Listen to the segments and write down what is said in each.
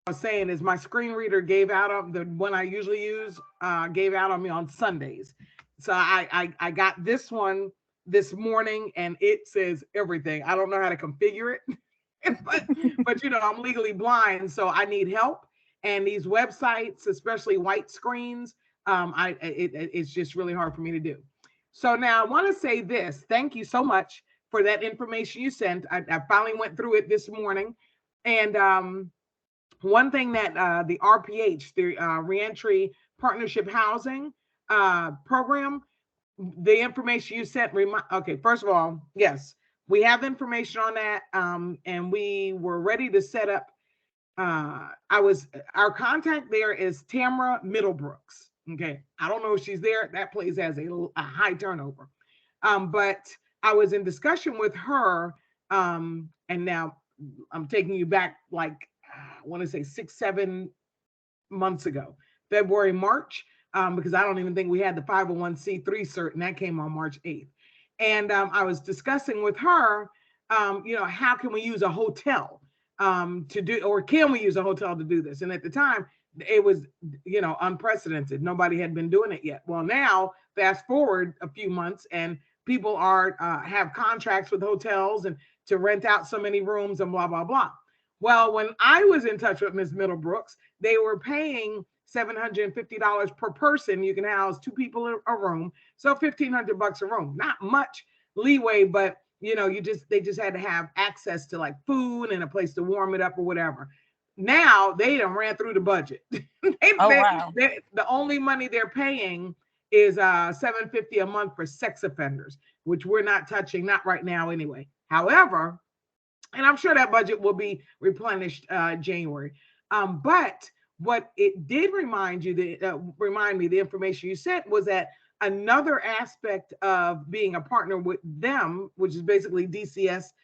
I was saying is my screen reader gave out on the one I usually use, gave out on me on Sundays. So I got this one this morning and it says everything. I don't know how to configure it, but I'm legally blind, so I need help. And these websites, especially white screens, it's just really hard for me to do. So now I want to say this. Thank you so much for that information you sent. I finally went through it this morning, and one thing that the RPH, the Reentry Partnership Housing program, the information you sent. Okay, first of all, yes, we have information on that, and we were ready to set up. Our contact there is Tamara Middlebrooks. Okay, I don't know if she's there. That place has a high turnover, but I was in discussion with her, and now I'm taking you back like I want to say 6-7 months ago, February, March, because I don't even think we had the 501c3 cert, and that came on March 8th. And I was discussing with her, how can we use a hotel to do, or can we use a hotel to do this? And at the time, it was, unprecedented. Nobody had been doing it yet. Well, now, fast forward a few months, and people are have contracts with hotels and to rent out so many rooms and blah, blah, blah. Well, when I was in touch with Ms. Middlebrooks, they were paying $750 per person. You can house two people in a room, so $1,500 a room. Not much leeway, but they just had to have access to like food and a place to warm it up or whatever. Now they done ran through the budget. Wow. The only money they're paying is $750 a month for sex offenders, which we're not touching, not right now anyway. However, and I'm sure that budget will be replenished January. But what it did remind me, the information you sent was that another aspect of being a partner with them, which is basically dcs.ga.gov,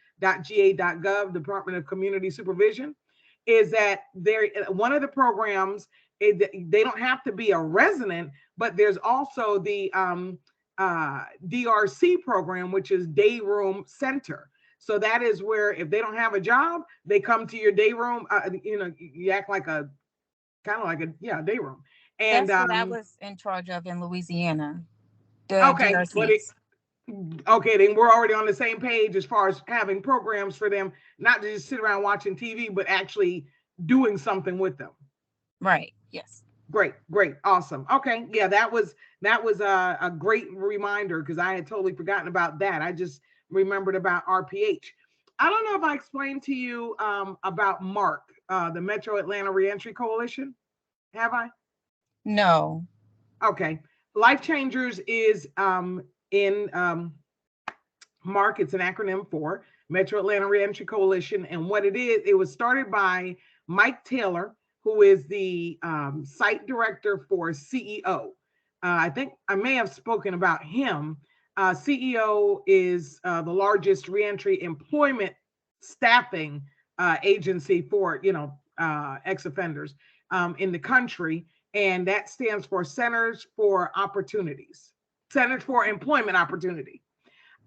Department of Community Supervision, is that one of the programs, they don't have to be a resident, but there's also the DRC program, which is Day Room Center. So that is where if they don't have a job, they come to your day room. You act like a day room. And That's what I was in charge of in Louisiana, the okay, DRCs. okay, then we're already on the same page as far as having programs for them, not to just sit around watching TV, but actually doing something with them. Right. Yes. Great, awesome. Okay, yeah, that was a great reminder because I had totally forgotten about that. I just remembered about RPH. I don't know if I explained to you about Mark, the Metro Atlanta Reentry Coalition. Have I? No. Okay. LifeChangers is in Mark. It's an acronym for Metro Atlanta Reentry Coalition. And what it is, it was started by Mike Taylor, who is the site director for CEO. I think I may have spoken about him. CEO is the largest reentry employment staffing agency for ex-offenders in the country, and that stands for Centers for Opportunities, Centers for Employment Opportunity.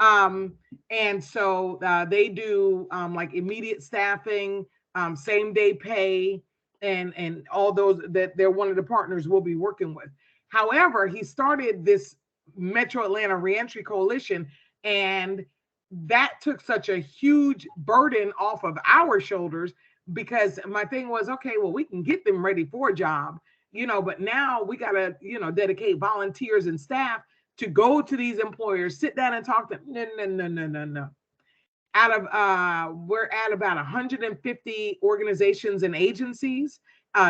And so they do like immediate staffing, same day pay, and all those that they're one of the partners we'll be working with. However, he started this Metro Atlanta Reentry Coalition, and that took such a huge burden off of our shoulders because my thing was, okay, well, we can get them ready for a job, but now we got to, dedicate volunteers and staff to go to these employers, sit down and talk to them. No. We're at about 150 organizations and agencies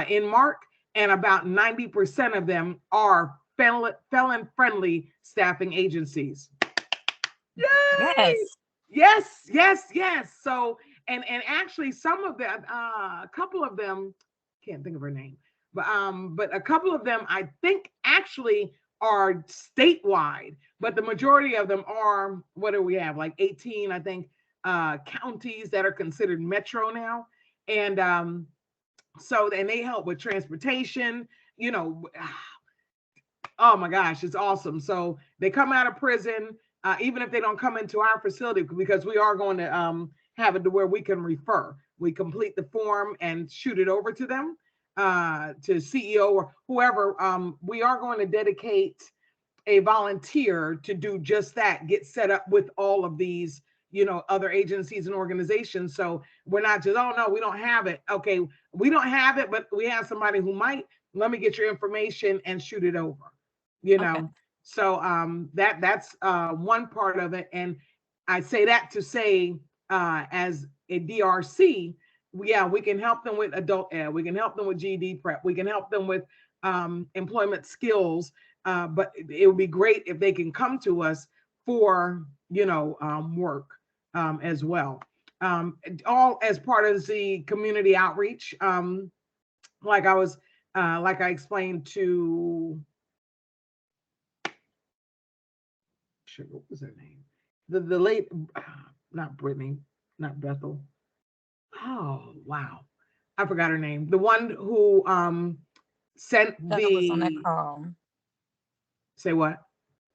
in Mark, and about 90% of them are felon-friendly staffing agencies. Yay! Yes. So, and actually, some of them, a couple of them, can't think of her name, but a couple of them, I think, actually are statewide. But the majority of them are, what do we have? Like 18, I think, counties that are considered metro now, and so and they help with transportation. Oh my gosh, it's awesome. So they come out of prison, even if they don't come into our facility, because we are going to have it to where we can refer. we complete the form and shoot it over to them, to CEO or whoever. We are going to dedicate a volunteer to do just that, get set up with all of these, other agencies and organizations. So we're not just, oh no, we don't have it. Okay, we don't have it, but we have somebody who might. Let me get your information and shoot it over. Okay. So that's one part of it. And I say that to say, as a DRC, we can help them with adult ed, we can help them with GED prep, we can help them with employment skills. But it would be great if they can come to us for work as well, all as part of the community outreach. Like I explained to, what was her name? The late, not Brittany, not Bethel. Oh wow, I forgot her name. The one who sent That was on that the, call. say what?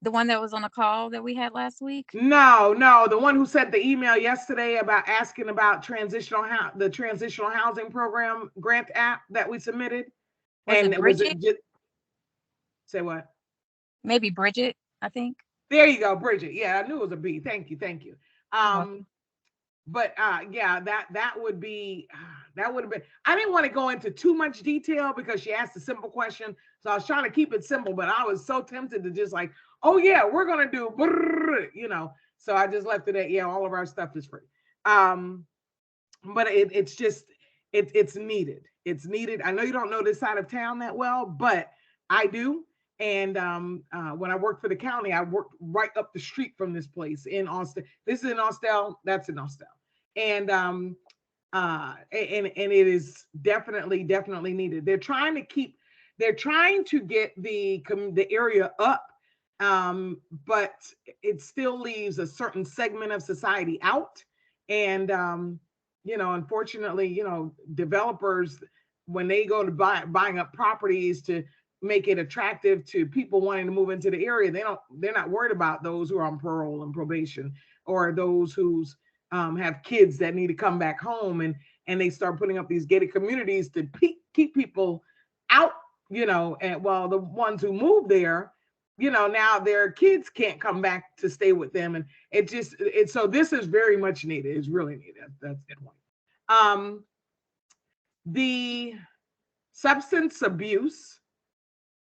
The one that was on a call that we had last week. No, the one who sent the email yesterday about asking about the transitional housing program grant app that we submitted. Was And it was Bridget? it just, say what? Maybe Bridget, I think. There you go, Bridget. Yeah, I knew it was a B. Thank you. You're welcome. But yeah, that would be, that would have been, I didn't want to go into too much detail because she asked a simple question. So I was trying to keep it simple, but I was so tempted to just like, oh yeah, we're gonna do, so I just left it at, yeah, all of our stuff is free. But it's just, it's needed. It's needed. I know you don't know this side of town that well, but I do. And when I worked for the county, I worked right up the street from this place in Austin. This is in Austell. That's in Austell. And it is definitely needed. They're trying to get the area up, but it still leaves a certain segment of society out. And unfortunately, developers, when they go to buying up properties to make it attractive to people wanting to move into the area, they're not worried about those who are on parole and probation, or those who's have kids that need to come back home, and they start putting up these gated communities to keep people out, and while the ones who move there, now their kids can't come back to stay with them. And so this is very much needed. It's really needed. That's the point. The substance abuse,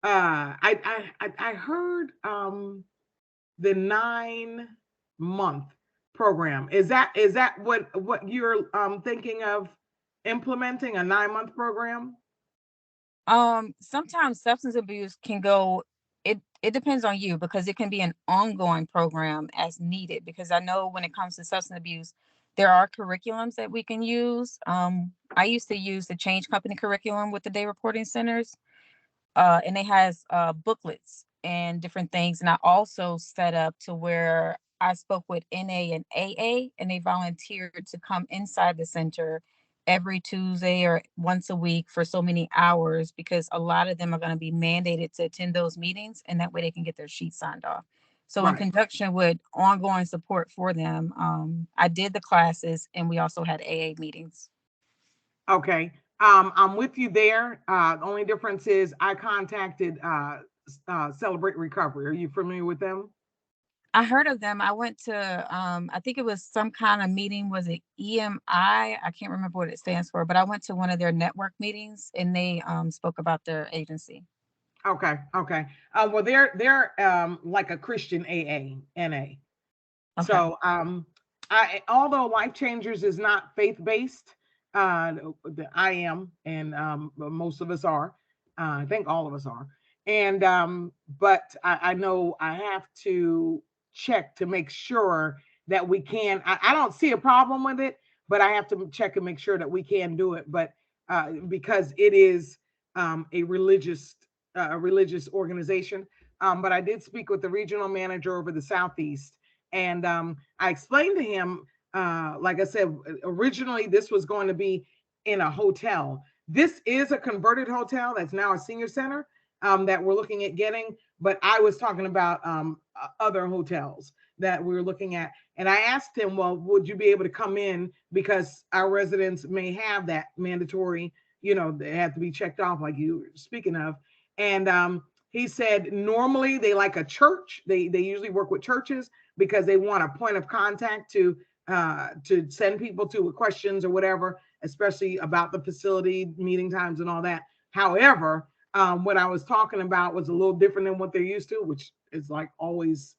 I heard the 9-month program. Is that what you're thinking of implementing, a 9-month program? Sometimes substance abuse can go, it depends on you, because it can be an ongoing program as needed. Because I know when it comes to substance abuse, there are curriculums that we can use. I used to use the Change Company curriculum with the day reporting centers. And it has booklets and different things. And I also set up to where I spoke with NA and AA, and they volunteered to come inside the center every Tuesday or once a week for so many hours, because a lot of them are going to be mandated to attend those meetings, and that way they can get their sheets signed off. So in conjunction with ongoing support for them, I did the classes, and we also had AA meetings. Okay. I'm with you there. The only difference is I contacted Celebrate Recovery. Are you familiar with them? I heard of them. I went to, I think it was some kind of meeting. Was it EMI? I can't remember what it stands for, but I went to one of their network meetings, and they spoke about their agency. Okay. Well, they're like a Christian AA, NA. Okay. So although LifeChangers is not faith-based, I am, and most of us are. I think all of us are. And but I know I have to check to make sure that we can. I don't see a problem with it, but I have to check and make sure that we can do it. But because it is a religious organization. But I did speak with the regional manager over the Southeast, and I explained to him, like I said, originally this was going to be in a hotel. This is a converted hotel that's now a senior center that we're looking at getting. But I was talking about other hotels that we were looking at. And I asked him, well, would you be able to come in because our residents may have that mandatory, they have to be checked off, like you were speaking of. And he said normally they like a church. They usually work with churches because they want a point of contact to send people to with questions or whatever, especially about the facility, meeting times, and all that. However, what I was talking about was a little different than what they're used to, which is like always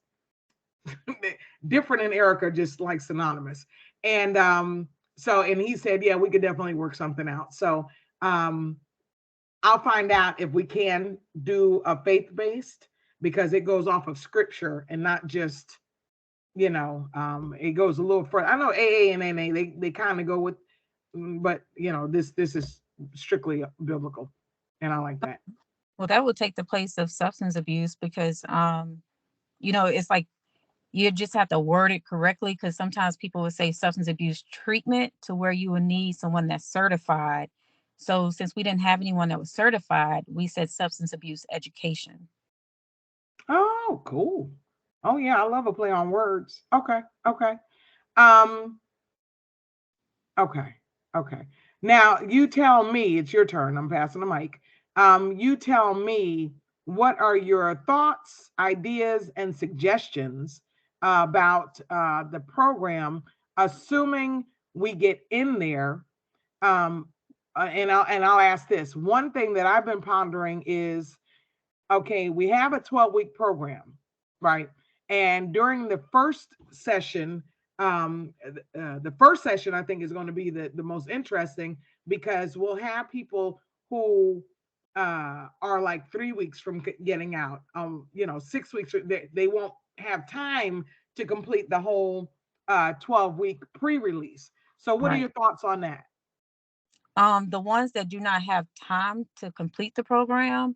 different in Ericka, just like synonymous. And and he said, yeah, we could definitely work something out. So I'll find out if we can do a faith-based, because it goes off of scripture and not just, it goes a little further. I know AA and NA, they kind of go with, but this is strictly biblical, and I like that. Well, that would take the place of substance abuse because, it's like you just have to word it correctly because sometimes people would say substance abuse treatment to where you would need someone that's certified. So since we didn't have anyone that was certified, we said substance abuse education. Oh, cool. Oh yeah, I love a play on words. Okay, okay. Um, okay, okay. Now you tell me, it's your turn. I'm passing the mic. You tell me, what are your thoughts, ideas, and suggestions about the program, assuming we get in there. And I'll ask this. One thing that I've been pondering is, okay, we have a 12-week program, right? And during the first session, the first session I think is going to be the most interesting, because we'll have people who are like 3 weeks from getting out. 6 weeks, they won't have time to complete the whole 12-week pre-release. So what are Right. your thoughts on that? The ones that do not have time to complete the program,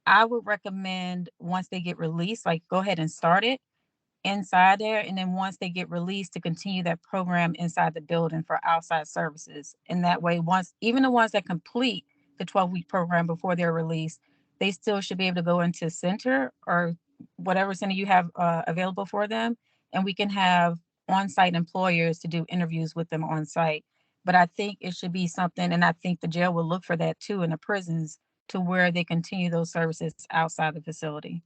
I would recommend once they get released, like go ahead and start it inside there. And then once they get released, to continue that program inside the building for outside services. And that way, once even the ones that complete the 12-week program before they're released, they still should be able to go into center or whatever center you have available for them. And we can have on-site employers to do interviews with them on site. But I think it should be something, and I think the jail will look for that too in the prisons, to where they continue those services outside the facility.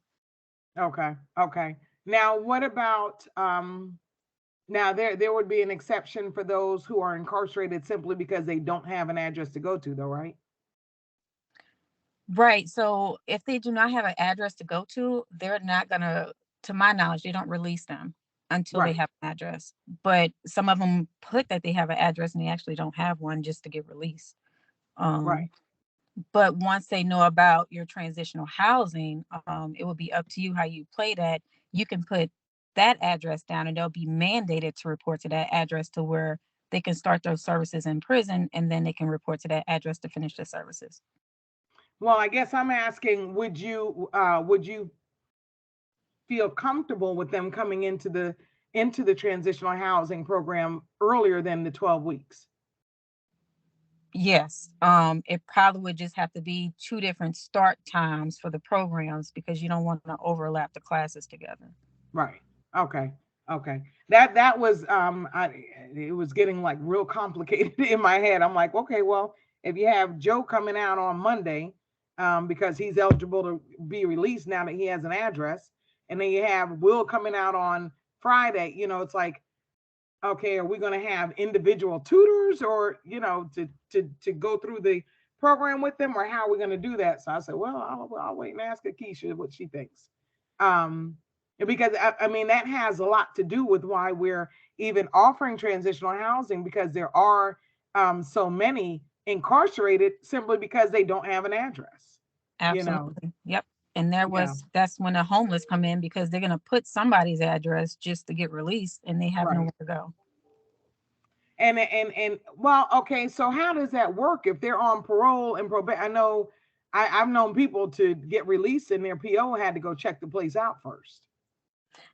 Okay, okay. Now, what about now there would be an exception for those who are incarcerated simply because they don't have an address to go to, though, right? Right. So if they do not have an address to go to, they're not gonna, to my knowledge, they don't release them until they Right, have an address. But some of them put that they have an address and they actually don't have one just to get released. right. Um, but once they know about your transitional housing, it will be up to you how you play that. You can put that address down and they'll be mandated to report to that address to where they can start those services in prison, and then they can report to that address to finish the services. Well, I guess I'm asking, would you feel comfortable with them coming into the transitional housing program earlier than the 12 weeks? Yes, it probably would just have to be two different start times for the programs because you don't want to overlap the classes together. Right. Okay. Okay. That was it was getting like real complicated in my head. I'm like, okay, well, if you have Joe coming out on Monday, because he's eligible to be released now that he has an address, and then you have Will coming out on Friday, it's like, okay, are we going to have individual tutors, or to go through the program with them, or how are we going to do that? So I said, well, I'll wait and ask Akeisha what she thinks. um because I mean, that has a lot to do with why we're even offering transitional housing, because there are so many incarcerated simply because they don't have an address you know Absolutely. Yep. And yeah, that's when the homeless come in because they're gonna put somebody's address just to get released and they have right. nowhere to go. And well, okay, so how does that work if they're on parole and probation? I know I've known people to get released and their PO had to go check the place out first.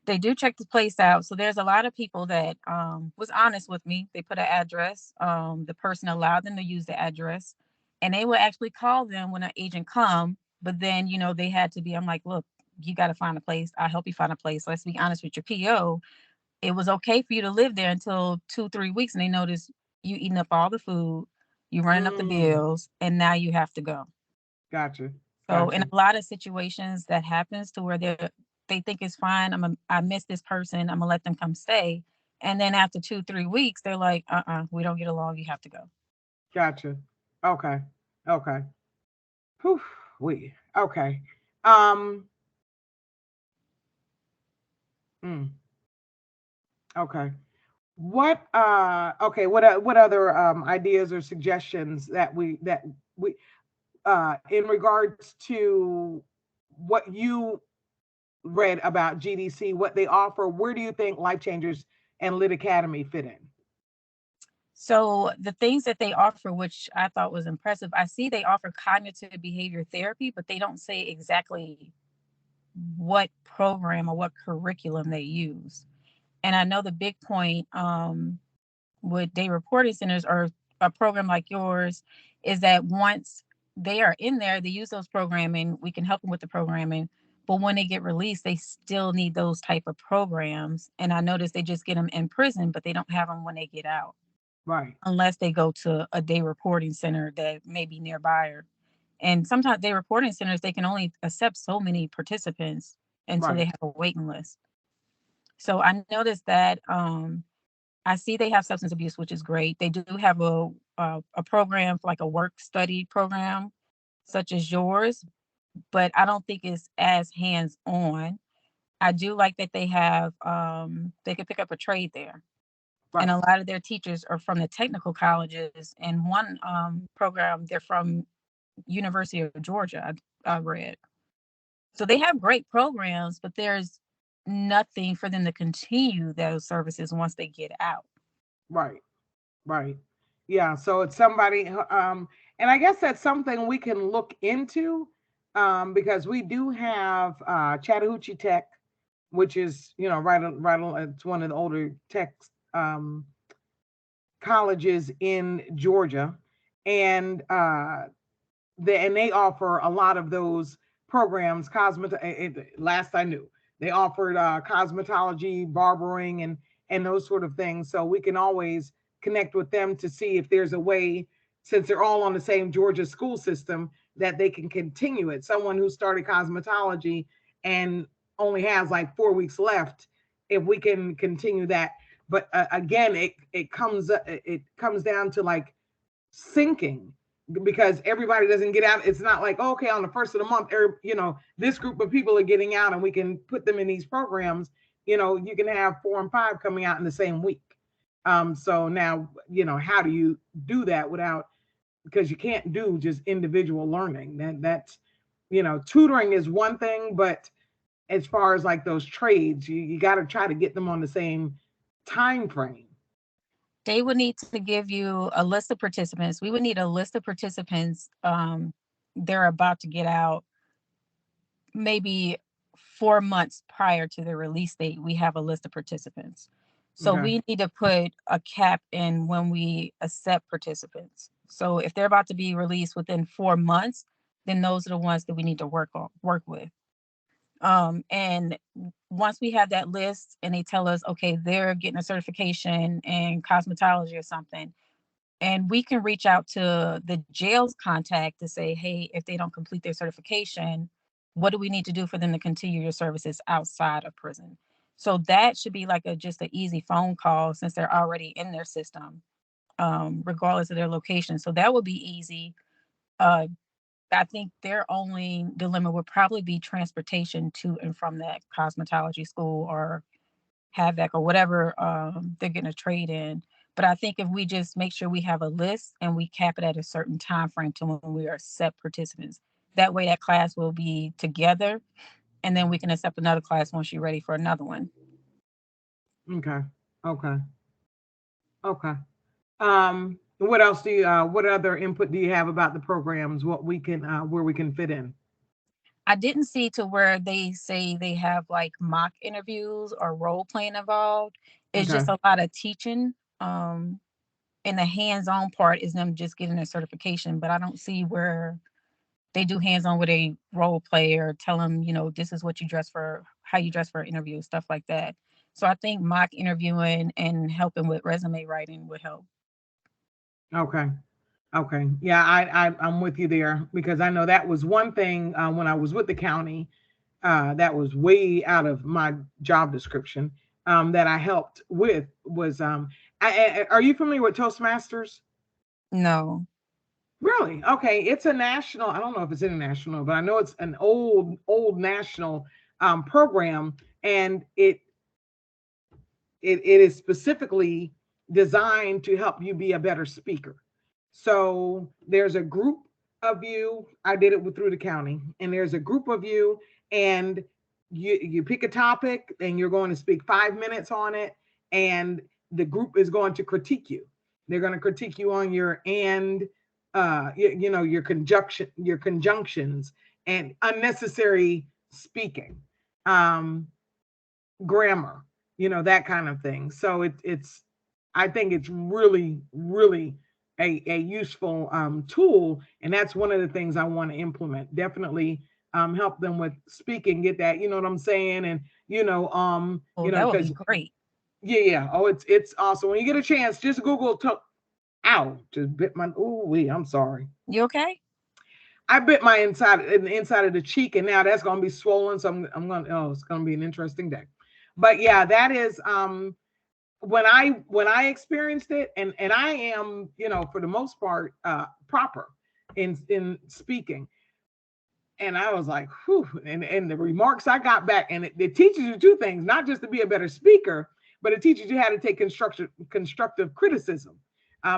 They do check the place out. So there's a lot of people that was honest with me. They put an address. The person allowed them to use the address, and they would actually call them when an agent come. But then they had to be. I'm like, look, you got to find a place. I'll help you find a place. Let's be honest with your PO. it was okay for you to live there until 2, 3 weeks, and they noticed you eating up all the food, you running up the Mm, bills, and now you have to go. gotcha. So in Gotcha. a lot of situations that happens to where they think it's fine. I miss this person. I'm gonna let them come stay. And then after 2, 3 weeks, they're like, we don't get along. You have to go. Gotcha. Okay. Okay. Whew, okay. Um, mm, okay. What other ideas or suggestions that we in regards to what you read about GDC, what they offer, where do you think Life Changers and Lit Academy fit in? So the things that they offer, which I thought was impressive, I see they offer cognitive behavior therapy, but they don't say exactly what program or what curriculum they use. And I know the big point with day reporting centers or a program like yours is that once they are in there, they use those programming, we can help them with the programming. But when they get released, they still need those type of programs. And I noticed they just get them in prison, but they don't have them when they get out, Right. unless they go to a day reporting center that may be nearby. And sometimes day reporting centers, they can only accept so many participants until they Right. have a waiting list. So I noticed that I see they have substance abuse, which is great. They do have a program for like a work study program, such as yours, but I don't think it's as hands on. I do like that they have they can pick up a trade there, and Right. a lot of their teachers are from the technical colleges. And one program they're from University of Georgia. I read, so they have great programs, but there's nothing for them to continue those services once they get out. Right. Right. Yeah. So it's somebody, and I guess that's something we can look into, because we do have Chattahoochee Tech, which is, it's one of the older tech um, colleges in Georgia, and they offer a lot of those programs. Last I knew, they offered cosmetology, barbering, and those sort of things. So we can always connect with them to see if there's a way, since they're all on the same Georgia school system, that they can continue it. Someone who started cosmetology and only has like 4 weeks left, if we can continue that. But again, it comes down to like sinking, because everybody doesn't get out. It's not like, okay, on the first of the month, this group of people are getting out and we can put them in these programs. You can have 4 and 5 coming out in the same week. So now, how do you do that without, because you can't do just individual learning. That's tutoring is one thing, but as far as like those trades, you got to try to get them on the same time frame. They would need to give you a list of participants. We would need a list of participants. They're about to get out maybe 4 months prior to the release date. We have a list of participants. So Okay. we need to put a cap in when we accept participants. So if they're about to be released within 4 months, then those are the ones that we need to work with. And once we have that list and they tell us, okay, they're getting a certification in cosmetology or something, and we can reach out to the jail's contact to say, hey, if they don't complete their certification, what do we need to do for them to continue your services outside of prison? So that should be like just an easy phone call since they're already in their system, regardless of their location. So that would be easy. Uh, I think their only dilemma would probably be transportation to and from that cosmetology school or Havoc or whatever they're getting a trade in. But I think if we just make sure we have a list and we cap it at a certain time frame to when we are accept participants, that way that class will be together, and then we can accept another class once you're ready for another one. Okay. Okay. Okay. What else what other input do you have about the programs? What we can, where we can fit in? I didn't see to where they say they have like mock interviews or role playing involved. It's Okay. just a lot of teaching. Um, and the hands-on part is them just getting a certification, but I don't see where they do hands-on with a role play or tell them, this is what you dress for, how you dress for an interview, stuff like that. So I think mock interviewing and helping with resume writing would help. Okay. Okay. Yeah, I'm with you there because I know that was one thing when I was with the county that was way out of my job description that I helped with was are you familiar with Toastmasters? No. Really? Okay. It's a national, I don't know if it's international, but I know it's an old national program, and it is specifically designed to help you be a better speaker. So there's a group of you. I did it through the county, and there's a group of you, and you pick a topic, and you're going to speak 5 minutes on it, and the group is going to critique you. They're going to critique you on your and your conjunctions and unnecessary speaking. Um, Grammar, that kind of thing. So it's I think it's really a useful tool, and that's one of the things I want to implement. Definitely help them with speaking, get that, you know what I'm saying, and Oh, that would be because great. yeah. Oh, it's awesome. When you get a chance, just Google ow, just bit my, oh wee, I'm sorry. You okay? I bit my inside of the cheek, and now that's gonna be swollen. So I'm gonna, oh, it's gonna be an interesting day. But yeah, that is when I experienced it, and I am, for the most part, proper in speaking. And I was like, whew, and the remarks I got back, and it teaches you two things, not just to be a better speaker, but it teaches you how to take constructive criticism.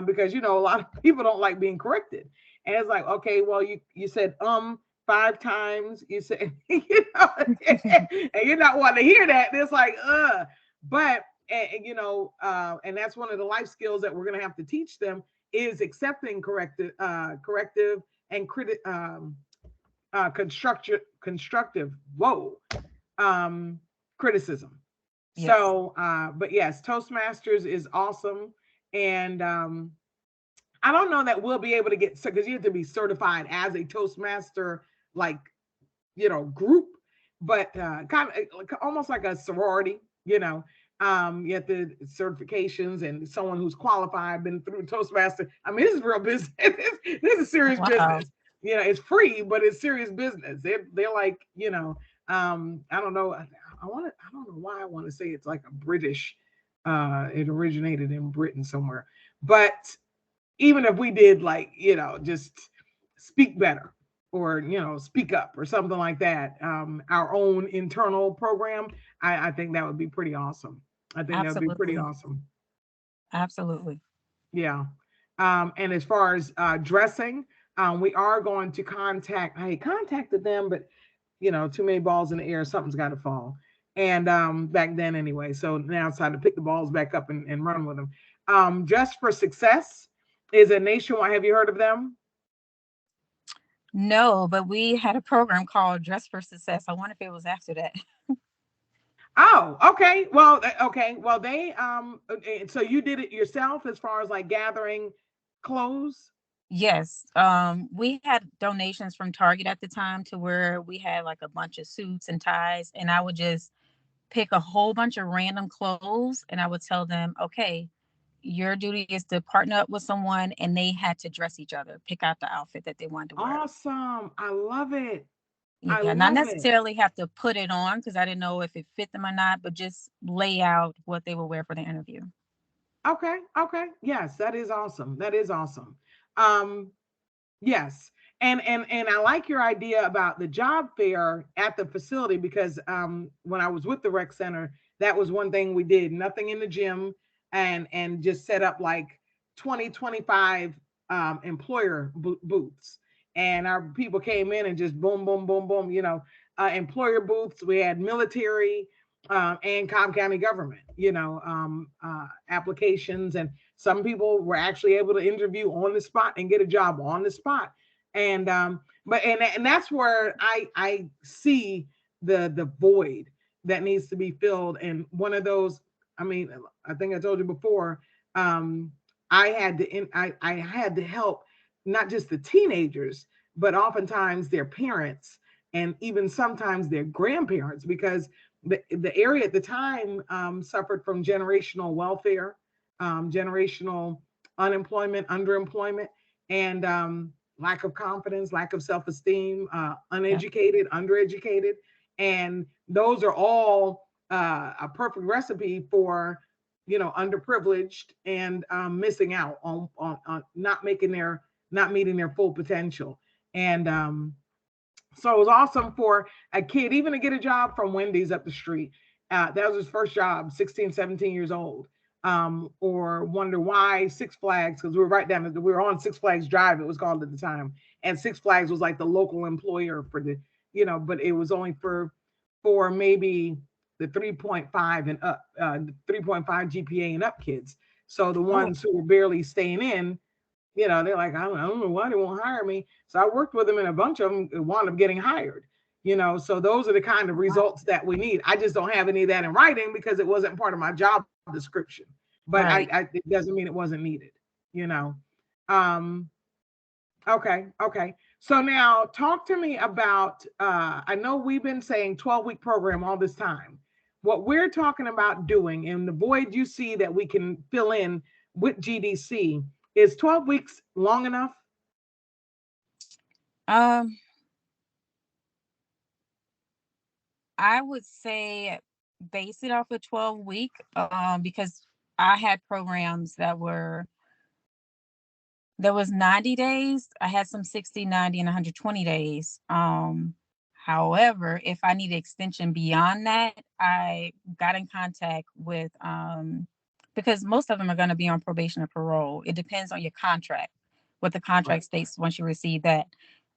Because a lot of people don't like being corrected. And it's like, okay, well, you said 5 times, you said, and you're not wanting to hear that. And it's like, but and that's one of the life skills that we're gonna have to teach them is accepting corrective and constructive um criticism. Yes. So but yes, Toastmasters is awesome. And I don't know that we'll be able to get, because you have to be certified as a Toastmaster, like, group, but kind of almost like a sorority, you have the certifications, and someone who's qualified, been through Toastmaster. I mean, this is real business. This is serious Wow. business. It's free, but it's serious business. They're like, I don't know. I don't know why I want to say it's like a British, it originated in Britain somewhere. But even if we did, like, just speak better, or speak up or something like that, our own internal program, I think that would be pretty awesome. I think that would be pretty Absolutely. awesome. Absolutely. Yeah. And as far as dressing, we are going to I contacted them, but too many balls in the air, something's got to fall. And back then anyway, so now it's time to pick the balls back up and run with them. Just for Success is a nationwide. Have you heard of them? No, but we had a program called Dress for Success. I wonder if it was after that. Oh, okay. Well, okay. Well, they so you did it yourself as far as like gathering clothes. Yes. We had donations from Target at the time to where we had like a bunch of suits and ties, and I would just pick a whole bunch of random clothes and I would tell them, okay, your duty is to partner up with someone, and they had to dress each other, pick out the outfit that they wanted to wear. Awesome. I love it. I Yeah, not love it. necessarily have to put it on because I didn't know if it fit them or not, but just lay out what they would wear for the interview. Okay. Okay. Yes, that is awesome. That is awesome. Um, yes. And I like your idea about the job fair at the facility, because when I was with the rec center, that was one thing we did. Nothing in the gym, and just set up like 2025 employer booths. And our people came in and just boom, boom, boom, boom, employer booths. We had military and Cobb County government, applications. And some people were actually able to interview on the spot and get a job on the spot. And and that's where I see the void that needs to be filled. And one of those, I mean, I think I told you before, I had to help not just the teenagers, but oftentimes their parents, and even sometimes their grandparents, because the area at the time suffered from generational welfare, generational unemployment, underemployment, and lack of confidence, lack of self-esteem, Yeah. uneducated, undereducated, and those are all a perfect recipe for underprivileged and missing out on not meeting their full potential. And so it was awesome for a kid even to get a job from Wendy's up the street. That was his first job, 16, 17 years old. Or wonder why Six Flags, because we were right down, we were on Six Flags Drive, it was called at the time. And Six Flags was like the local employer for but it was only for maybe the 3.5 and up, 3.5 GPA and up kids. So the Oh, ones who were barely staying in, they're like, I don't know why they won't hire me. So I worked with them, and a bunch of them wound up getting hired. So those are the kind of wow. results that we need. I just don't have any of that in writing because it wasn't part of my job description. But Right. it doesn't mean it wasn't needed. You know. Um, okay. So now talk to me about. I know we've been saying 12-week program all this time. What we're talking about doing, and the void you see that we can fill in with GDC, is 12 weeks long enough? Um, I would say base it off a 12-week, because I had programs there was 90 days. I had some 60, 90, and 120 days. However, if I need extension beyond that, I got in contact with, because most of them are going to be on probation or parole. It depends on your contract, what the Right. contract states once you receive that.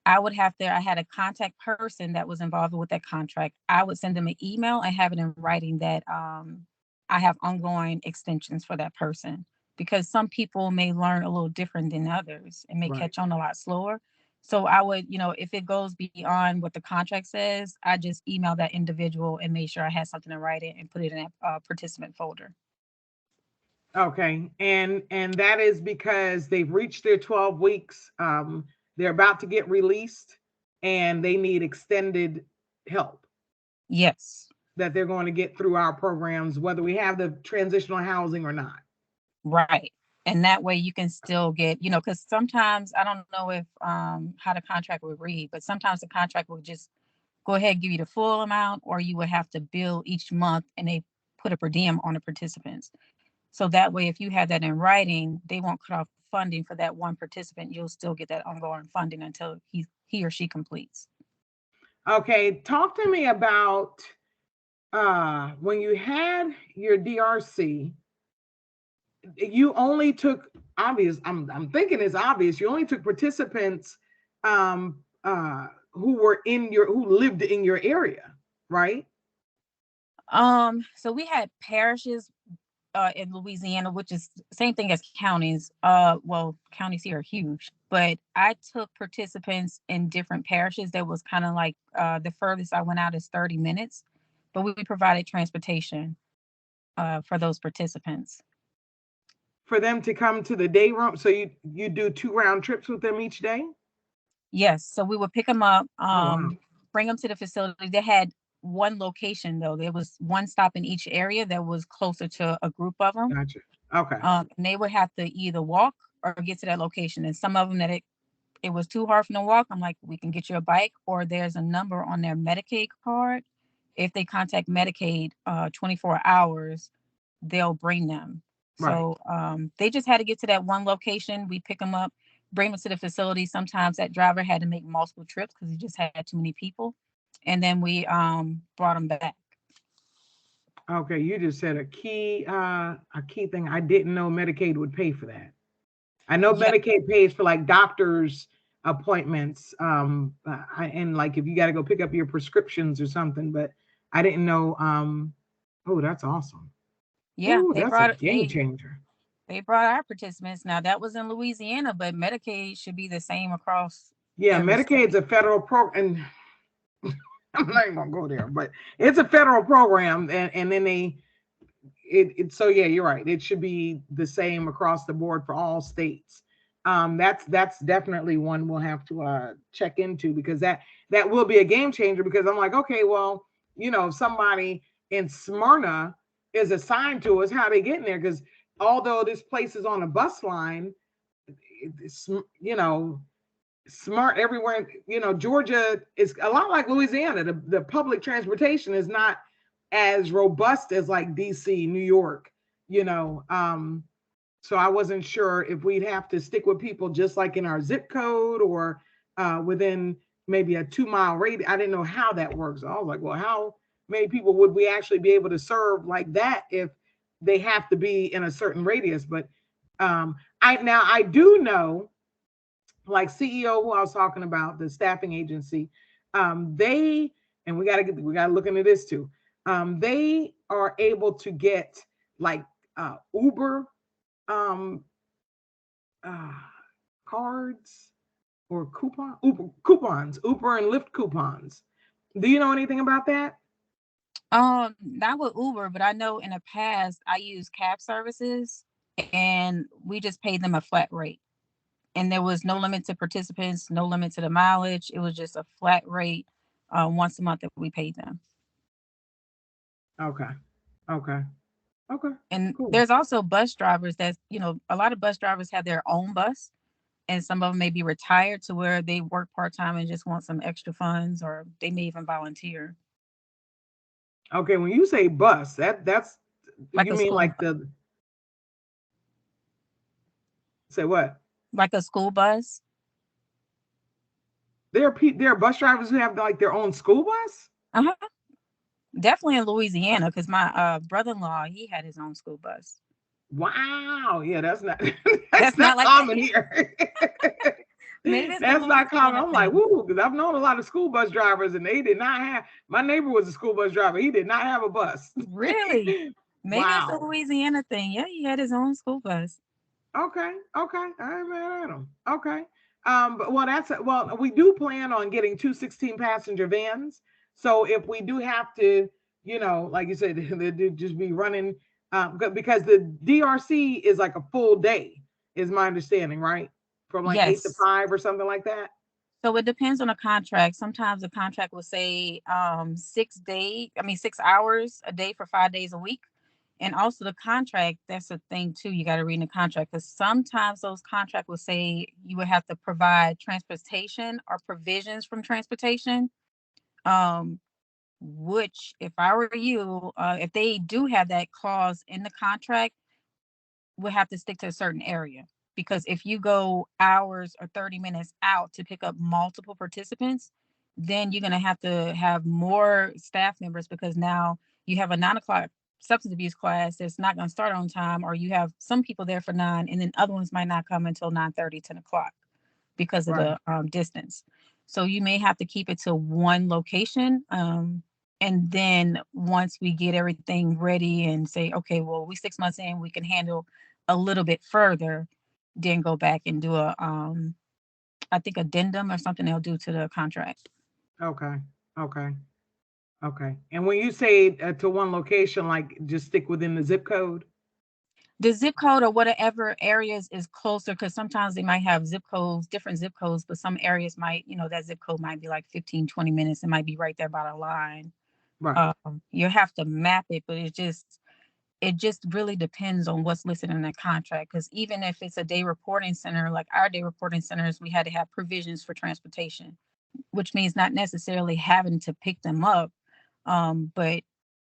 I had a contact person that was involved with that contract. I would send them an email and have it in writing that I have ongoing extensions for that person, because some people may learn a little different than others and may Right. catch on a lot slower. So I would, if it goes beyond what the contract says, I just email that individual and make sure I had something to write it and put it in a participant folder. Okay. And that is because they've reached their 12 weeks. They're about to get released and they need extended help Yes, that they're going to get through our programs, whether we have the transitional housing or not. right. And that way you can still get, because sometimes I don't know if how the contract would read, but sometimes the contract will just go ahead and give you the full amount, or you would have to bill each month and they put a per diem on the participants. So that way, if you have that in writing, they won't cut off funding for that one participant. You'll still get that ongoing funding until he or she completes. Okay. Talk to me about when you had your DRC, you only took obvious, I'm thinking it's obvious, you only took participants who lived in your area, right? So we had parishes in Louisiana, which is same thing as counties. Well, counties here are huge, but I took participants in different parishes. That was kind of like the furthest I went out is 30 minutes, but we provided transportation for those participants. For them to come to the day room, so you do 2 round trips with them each day? Yes, so we would pick them up, Oh wow. bring them to the facility. They had one location though. There was one stop in each area that was closer to a group of them. Gotcha. Okay. And they would have to either walk or get to that location. And some of them that it was too hard for them to walk, I'm like, we can get you a bike, or there's a number on their Medicaid card. If they contact Medicaid 24 hours, they'll bring them. Right. So they just had to get to that one location. We pick them up, bring them to the facility. Sometimes that driver had to make multiple trips because he just had too many people. And then we brought them back. Okay, you just said a key thing. I didn't know Medicaid would pay for that. I know Yeah, Medicaid pays for like doctors appointments, and like if you got to go pick up your prescriptions or something, but I didn't know. Oh, that's awesome. yeah. Oh, that's a game changer. They brought our participants. Now that was in Louisiana, but Medicaid should be the same across Yeah, every Medicaid's state. a federal program, and I'm not even gonna go there, but it's a federal program, and then so yeah, you're right. It should be the same across the board for all states. That's definitely one we'll have to check into, because that will be a game changer, because I'm like, okay, well, if somebody in Smyrna is assigned to us, how they get in there. Because although this place is on a bus line, it's, smart everywhere. Georgia is a lot like Louisiana. The public transportation is not as robust as like DC, New York, you know. So I wasn't sure if we'd have to stick with people just like in our zip code or within maybe a 2 mile radius. I didn't know how that works. I was like, well, how many people would we actually be able to serve like that if they have to be in a certain radius? But I do know, like CEO who I was talking about, the staffing agency, they, and we gotta look into this too. They are able to get like Uber um uh cards or Uber and Lyft coupons. Do you know anything about that? Not with Uber, but I know in the past I used cab services and we just paid them a flat rate. And there was no limit to participants, no limit to the mileage. It was just a flat rate once a month that we paid them. Okay. Okay. Okay. And Cool. there's also bus drivers that, a lot of bus drivers have their own bus, and some of them may be retired to where they work part time and just want some extra funds, or they may even volunteer. Okay, when you say bus, that's Like you a mean school, like the say what? like a school bus. There are bus drivers who have like their own school bus? Uh-huh. Definitely in Louisiana, because my brother-in-law, he had his own school bus. Wow. Yeah, that's not that's That's not not like common that. here. Maybe it's a That's not common. Louisiana I'm like, thing. woo, because I've known a lot of school bus drivers and they did not have, my neighbor was a school bus driver. He did not have a bus. Really? Maybe it's a Wow. Louisiana thing. Yeah, he had his own school bus. Okay. Okay. I ain't mad at him. Okay. But well, we do plan on getting two 16-passenger vans. So if we do have to, like you said, they just be running, because the DRC is like a full day, is my understanding, right? From like 8 to Yes. 5 or something like that. So it depends on a contract. Sometimes the contract will say 6 hours a day for 5 days a week. And also the contract, that's a thing too. You got to read in the contract, because sometimes those contract will say you would have to provide transportation or provisions from transportation. Um, which, if I were you, if they do have that clause in the contract, would have to stick to a certain area. Because if you go hours or 30 minutes out to pick up multiple participants, then you're going to have more staff members, because now you have a 9 o'clock substance abuse class that's not going to start on time, or you have some people there for 9 and then other ones might not come until 9:30, 10 o'clock, because of Right. the distance. So you may have to keep it to one location. And then once we get everything ready and say, okay, well, we 6 months in, we can handle a little bit further, then go back and do I think addendum or something they'll do to the contract. Okay. Okay. Okay. And when you say to one location, like just stick within the zip code. The zip code or whatever areas is closer, because sometimes they might have zip codes, different zip codes, but some areas might, that zip code might be like 15, 20 minutes. It might be right there by the line. Right. You have to map it, but it just really depends on what's listed in the contract. Because even if it's a day reporting center, like our day reporting centers, we had to have provisions for transportation, which means not necessarily having to pick them up, but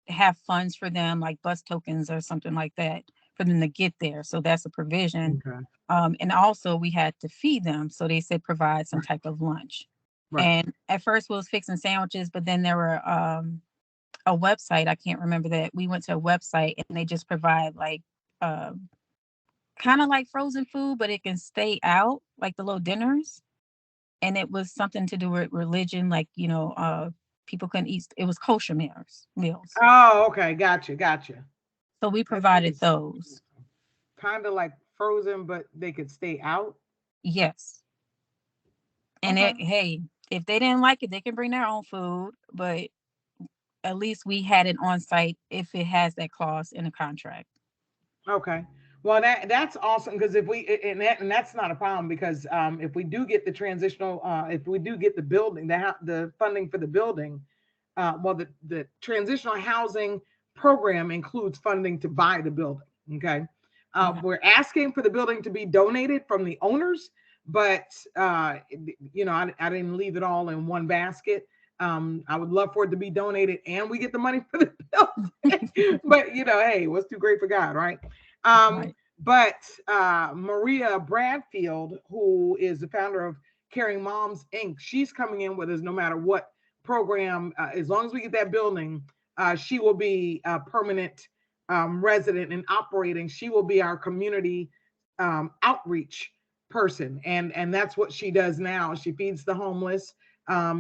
have funds for them, like bus tokens or something like that, for them to get there. So that's a provision. Okay. And also we had to feed them. So they said provide some Right. type of lunch. Right. And at first we was fixing sandwiches, but then there were a website, I can't remember that. We went to a website and they just provide like uh, kind of like frozen food, but it can stay out, like the little dinners. And it was something to do with religion, like, people couldn't eat. It was kosher meals. Oh, okay. Gotcha. Gotcha. So we That's provided interesting. those. Kind of like frozen, but they could stay out. Yes. And Okay. hey, if they didn't like it, they can bring their own food, but at least we had it on site if it has that clause in the contract. Okay. Well, that's awesome because if we and that's not a problem because if we do get the transitional, if we do get the building, the funding for the building, well, the transitional housing program includes funding to buy the building. Okay. Okay. We're asking for the building to be donated from the owners, but I didn't leave it all in one basket. I would love for it to be donated and we get the money for the building. But hey, what's too great for God, right? Right. But Maria Bradfield, who is the founder of Caring Moms Inc., she's coming in with us no matter what program. As long as we get that building, she will be a permanent resident and operating. She will be our community outreach person, and that's what she does now. She feeds the homeless,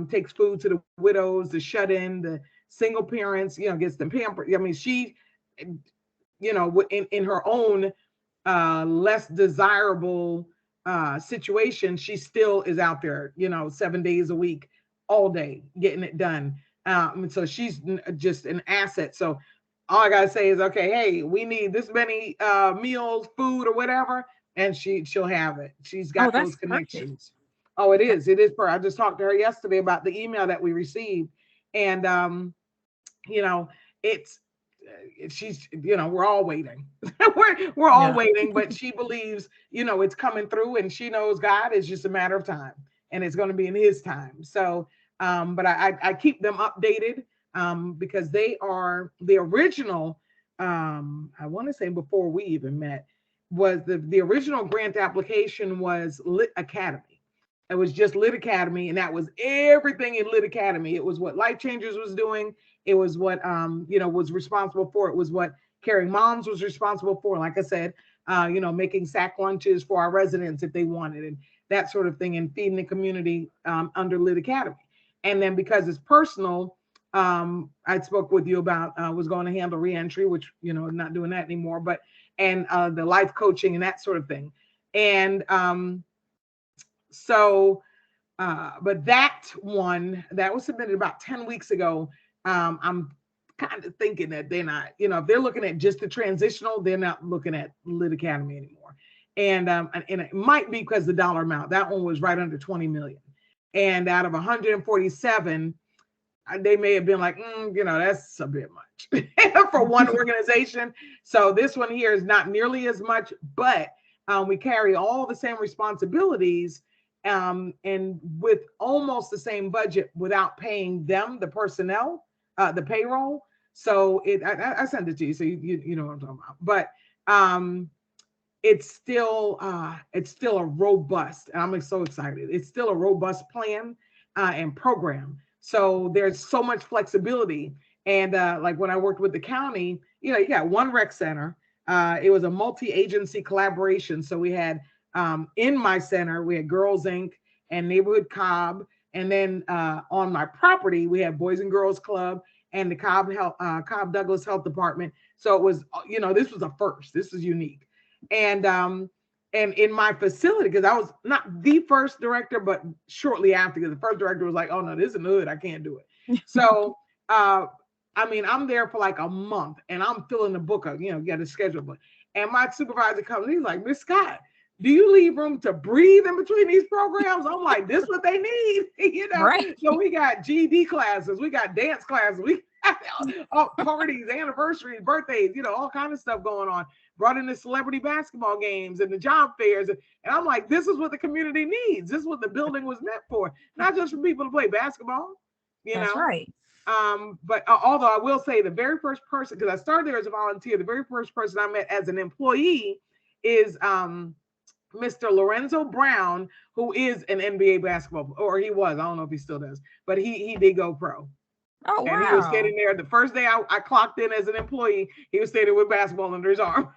takes food to the widows, the shut-in, the single parents. Gets them pampered. I mean, she, in her own less desirable situation, she still is out there, 7 days a week, all day, getting it done. So she's just an asset. So all I gotta say is, okay, hey, we need this many meals, food, or whatever, and she'll have it. She's Oh, got that's those perfect. connections. Oh, it That, is. It is. I just talked to her yesterday about the email that we received, and you know, it's she's we're all waiting. we're all yeah. waiting, but she believes it's coming through, and she knows God is just a matter of time, and it's going to be in His time. So, but I keep them updated because they are the original. I want to say before we even met was the original grant application was Lit Academy. It was just Lit Academy, and that was everything in Lit Academy. It was what LifeChangers was doing. It was what was responsible for. It was what Caring Moms was responsible for. Like I said, making sack lunches for our residents if they wanted, and that sort of thing, and feeding the community under Lit Academy. And then because it's personal, I spoke with you about was going to handle reentry, which not doing that anymore, but and the life coaching and that sort of thing. And so but that one that was submitted about 10 weeks ago, I'm kind of thinking that they're not, if they're looking at just the transitional, they're not looking at Lit Academy anymore. And it might be because the dollar amount, that one was right under 20 million. And out of 147, they may have been like, that's a bit much for one organization. So this one here is not nearly as much, but we carry all the same responsibilities and with almost the same budget without paying them, the personnel, the payroll. So I sent it to you, so you know what I'm talking about. But it's still a robust, and I'm so excited. It's still a robust plan and program. So there's so much flexibility. And like when I worked with the county, you got one rec center. It was a multi-agency collaboration. So we had in my center, we had Girls Inc. and Neighborhood Cobb. And then on my property, we had Boys and Girls Club and the Cobb Douglas Health Department. So it was, this was a first. This is unique. And in my facility, because I was not the first director, but shortly after, because the first director was like, oh no, this is in the hood, I can't do it. So I'm there for like a month and I'm filling the book up, got a schedule book. And my supervisor comes and he's like, Miss Scott, do you leave room to breathe in between these programs? I'm like, this is what they need, Right. So we got GED classes, we got dance classes, we got parties, anniversaries, birthdays, all kinds of stuff going on. Brought in the celebrity basketball games and the job fairs. And I'm like, this is what the community needs. This is what the building was meant for, not just for people to play basketball, That's right. But although I will say the very first person, because I started there as a volunteer, the very first person I met as an employee is Mr. Lorenzo Brown, who is an NBA basketball, or he was, I don't know if he still does, but he did go pro. Oh, And he was wow. standing there the first day I clocked in as an employee. He was standing with basketball under his arm,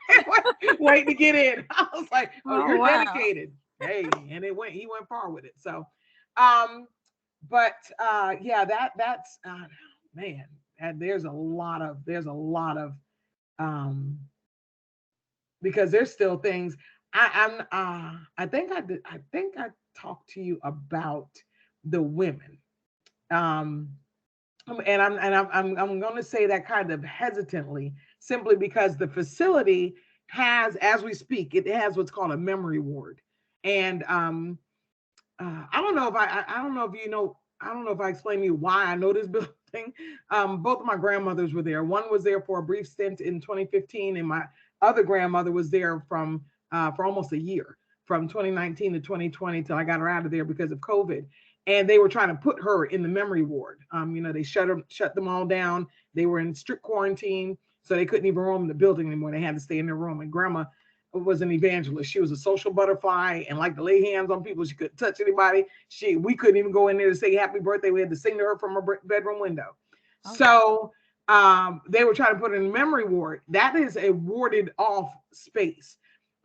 waiting to get in. I was like, "Oh, Oh, you're wow. dedicated." Hey, and he went far with it. So, but yeah, that's man. There's a lot of because there's still things. I think I talked to you about the women. Um, I'm going to say that kind of hesitantly, simply because the facility has, as we speak, it has what's called a memory ward, and I don't know if I don't know if I don't know if I explained to you why I know this building. Both of my grandmothers were there. One was there for a brief stint in 2015, and my other grandmother was there from for almost a year, from 2019 to 2020, till I got her out of there because of COVID. And they were trying to put her in the memory ward. They shut them all down. They were in strict quarantine, so they couldn't even roam the building anymore. They had to stay in their room. And grandma was an evangelist. She was a social butterfly and liked to lay hands on people. She couldn't touch anybody. We couldn't even go in there to say happy birthday. We had to sing to her from her bedroom window. Oh. So they were trying to put her in the memory ward. That is a warded off space.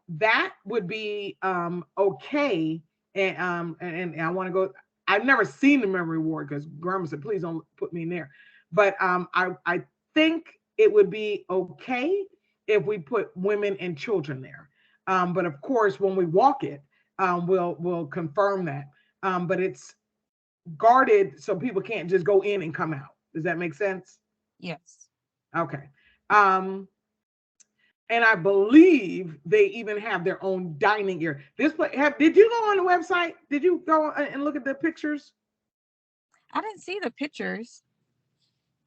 That would be okay. And I want to go. I've never seen the memory ward because grandma said, please don't put me in there. But I think it would be okay if we put women and children there. But of course, when we walk it, we'll confirm that. But it's guarded so people can't just go in and come out. Does that make sense? Yes. Okay. And I believe they even have their own dining area. Did you go on the website? Did you go and look at the pictures? I didn't see the pictures.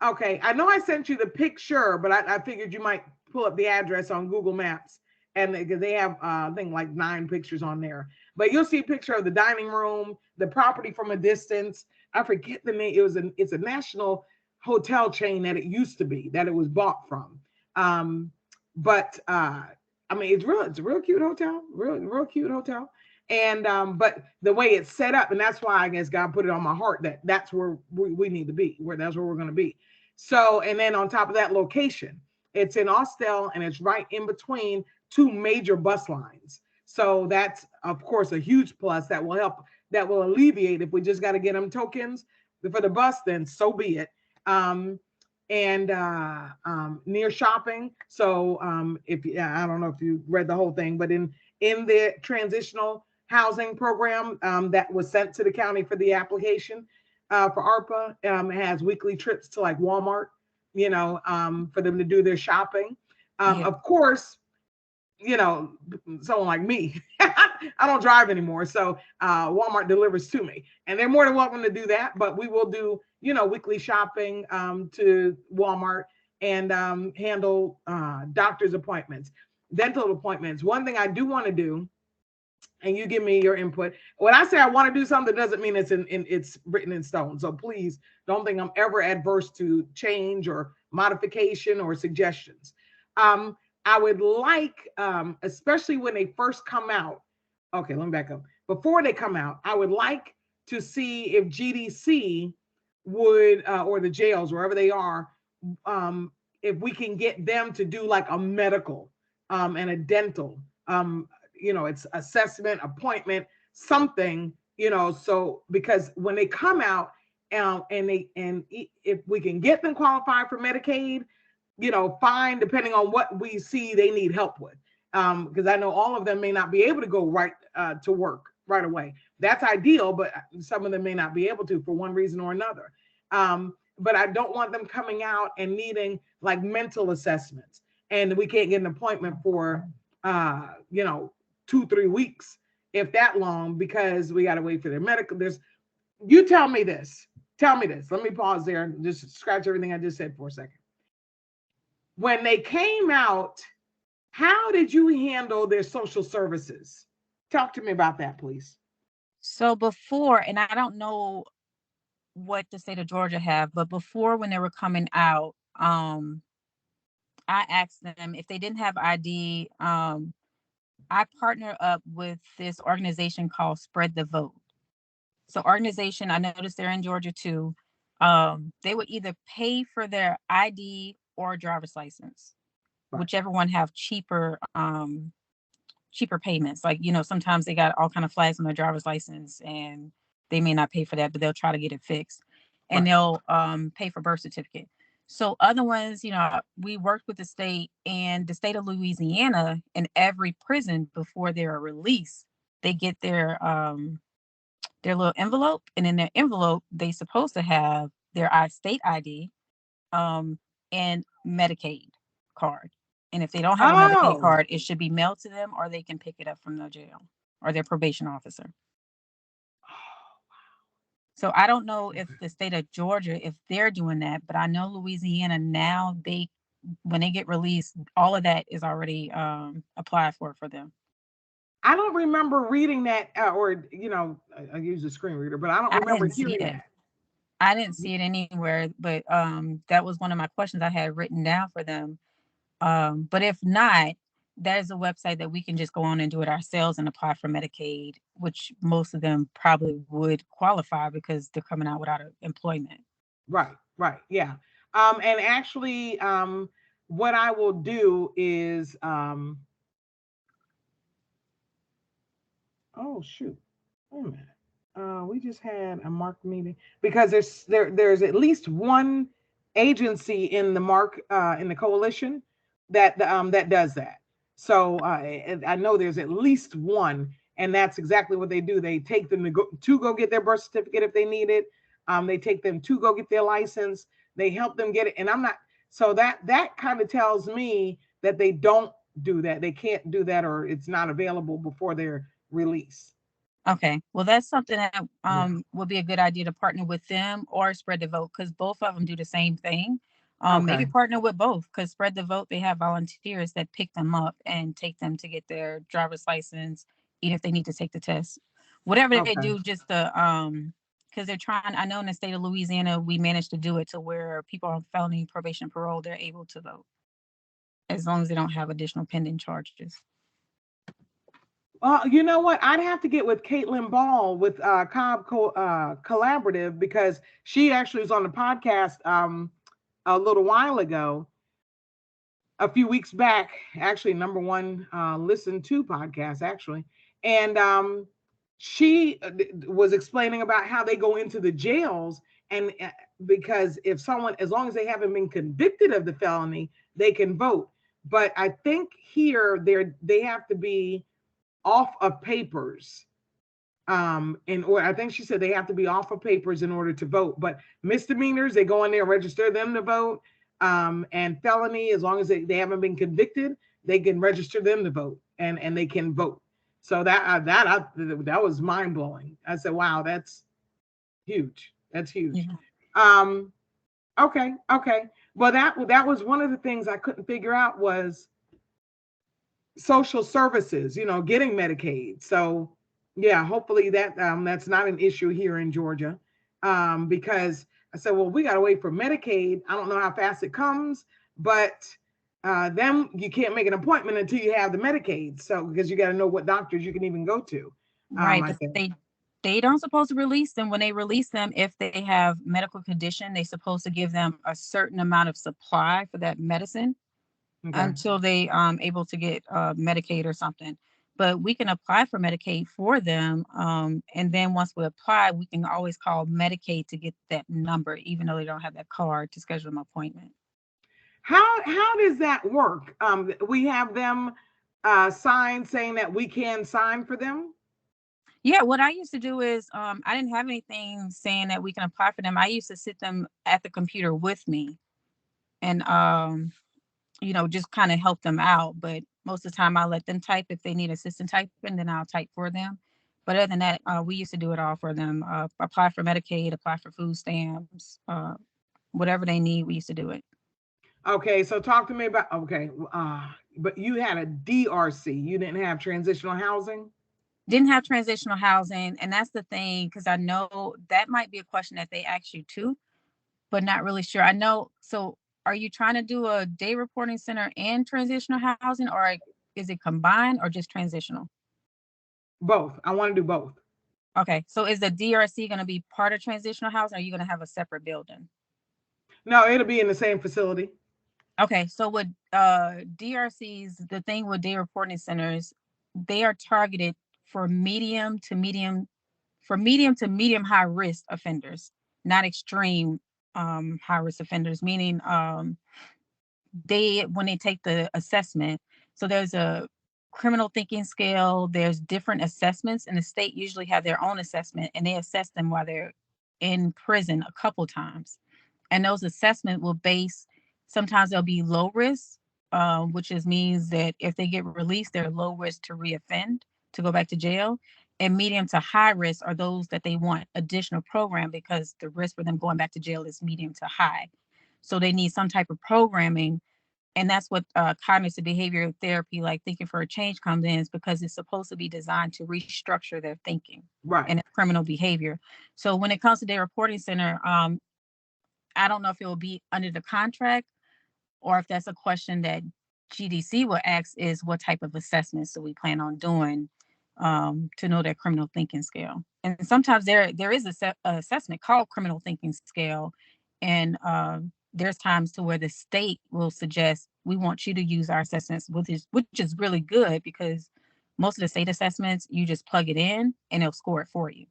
Okay, I know I sent you the picture, but I figured you might pull up the address on Google Maps, and they have I think like 9 pictures on there. But you'll see a picture of the dining room, the property from a distance. I forget the name. It's a national hotel chain that it used to be, that it was bought from. But I mean, it's a real cute hotel, real cute hotel. And but the way it's set up, and that's why I guess God put it on my heart that that's where we need to be, that's where we're going to be. So, and then on top of that location, it's in Austell, and it's right in between 2 major bus lines. So that's of course a huge plus that will help, that will alleviate. If we just got to get them tokens for the bus, then so be it. Near shopping. So I don't know if you read the whole thing, but in the transitional housing program that was sent to the county for the application for ARPA, it has weekly trips to like Walmart, for them to do their shopping. Of course, someone like me, I don't drive anymore. So Walmart delivers to me, and they're more than welcome to do that. But we will do, weekly shopping to Walmart and handle doctor's appointments, dental appointments. One thing I do want to do, and you give me your input. When I say I want to do something, doesn't mean it's written in stone. So please don't think I'm ever adverse to change or modification or suggestions. I would like, especially when they first come out. Okay, let me back up. Before they come out, I would like to see if GDC would, or the jails, wherever they are, if we can get them to do like a medical and a dental, it's assessment, appointment, something, so because when they come out and if we can get them qualified for Medicaid, fine, depending on what we see they need help with. Because I know all of them may not be able to go right to work right away. That's ideal, but some of them may not be able to for one reason or another. But I don't want them coming out and needing like mental assessments, and we can't get an appointment for 2-3 weeks, if that long, because we got to wait for their medical. You tell me this. Let me pause there and just scratch everything I just said for a second. When they came out, how did you handle their social services? Talk to me about that, please. So before, and I don't know what the state of Georgia have, but before, when they were coming out, I asked them if they didn't have ID. I partner up with this organization called Spread the Vote. So organization, I noticed they're in Georgia too. They would either pay for their ID or driver's license, right, whichever one have cheaper payments. Like, sometimes they got all kind of flags on their driver's license and they may not pay for that, but they'll try to get it fixed, and right, they'll pay for birth certificate. So other ones, we worked with the state of Louisiana, in every prison before they're released, they get their little envelope, and in their envelope, they supposed to have their state ID and Medicaid card. And if they don't have a Medicaid card, it should be mailed to them, or they can pick it up from the jail or their probation officer. So I don't know if the state of Georgia, if they're doing that, but I know Louisiana now, they when they get released, all of that is already applied for them. I don't remember reading that, or I use a screen reader, but I don't I remember didn't see hearing it. that. I didn't see it anywhere, but that was one of my questions I had written down for them. But if not, there's a website that we can just go on and do it ourselves and apply for Medicaid, which most of them probably would qualify because they're coming out without employment. Right, right, yeah. And actually, what I will do is, oh shoot, wait a minute. We just had a Mark meeting because there's at least one agency in the Mark in the coalition that does that. So I know there's at least one, and that's exactly what they do. They take them to go get their birth certificate if they need it. They take them to go get their license. They help them get it, and I'm not. So that kind of tells me that they don't do that. They can't do that, or it's not available before their release. Okay, well, that's something that Yeah. would be a good idea to partner with them or Spread the Vote because both of them do the same thing. Maybe Okay. partner with both because Spread the Vote, they have volunteers that pick them up and take them to get their driver's license, even if they need to take the test. Whatever they Okay. do, just to because they're trying. I know in the state of Louisiana, we managed to do it to where people on felony probation parole, they're able to vote as long as they don't have additional pending charges. Well, you know what? I'd have to get with Caitlin Ball with Collaborative because she actually was on the podcast a little while ago, a few weeks back. Actually, number one listened to podcast actually, and she was explaining about how they go into the jails and because if someone, as long as they haven't been convicted of the felony, they can vote. But I think here they have to be off of papers. Or I think she said they have to be off of papers in order to vote. But misdemeanors, they go in there and register them to vote. And felony, as long as they haven't been convicted, they can register them to vote and they can vote. So that was mind blowing. I said, wow, that's huge. That's huge. Yeah. Um, okay, okay. Well, that was one of the things I couldn't figure out was social services, getting Medicaid. So yeah, hopefully that's not an issue here in Georgia. Because I said, well, we gotta wait for Medicaid. I don't know how fast it comes, but then you can't make an appointment until you have the Medicaid. So because you got to know what doctors you can even go to. Right, I but think. they don't supposed to release them. When they release them, if they have medical condition, they supposed to give them a certain amount of supply for that medicine Okay. until they able to get Medicaid or something. But we can apply for Medicaid for them, and then once we apply, we can always call Medicaid to get that number, even though they don't have that card to schedule an appointment. How does that work? We have them sign saying that we can sign for them. Yeah, what I used to do is I didn't have anything saying that we can apply for them. I used to sit them at the computer with me and just kind of help them out. But most of the time, I let them type if they need assistant typing, then I'll type for them. But other than that, we used to do it all for them. Apply for Medicaid, apply for food stamps, whatever they need. We used to do it. Okay, so talk to me about okay, but you had a DRC. You didn't have transitional housing. Didn't have transitional housing, and that's the thing because I know that might be a question that they ask you too, but not really sure. I know. So, are you trying to do a day reporting center and transitional housing, or is it combined, or just transitional? Both. I want to do both. Okay, so is the DRC going to be part of transitional housing, or are you going to have a separate building? No, it'll be in the same facility. Okay, so with DRCs, the thing with day reporting centers, they are targeted for medium to medium high risk offenders, not extreme high risk offenders. Meaning, they when they take the assessment, so there's a criminal thinking scale. There's different assessments, and the state usually have their own assessment, and they assess them while they're in prison a couple times. And those assessment will base. Sometimes they'll be low risk, which means that if they get released, they're low risk to reoffend, to go back to jail. And medium to high risk are those that they want additional program because the risk for them going back to jail is medium to high. So they need some type of programming. And that's what cognitive behavioral therapy, like thinking for a change, comes in, is because it's supposed to be designed to restructure their thinking Right. and their criminal behavior. So when it comes to their reporting center, I don't know if it will be under the contract or if that's a question that GDC will ask, is what type of assessments do we plan on doing to know their criminal thinking scale. And sometimes there is a assessment called criminal thinking scale, and there's times to where the state will suggest we want you to use our assessments, which is really good because most of the state assessments you just plug it in and it'll score it for you,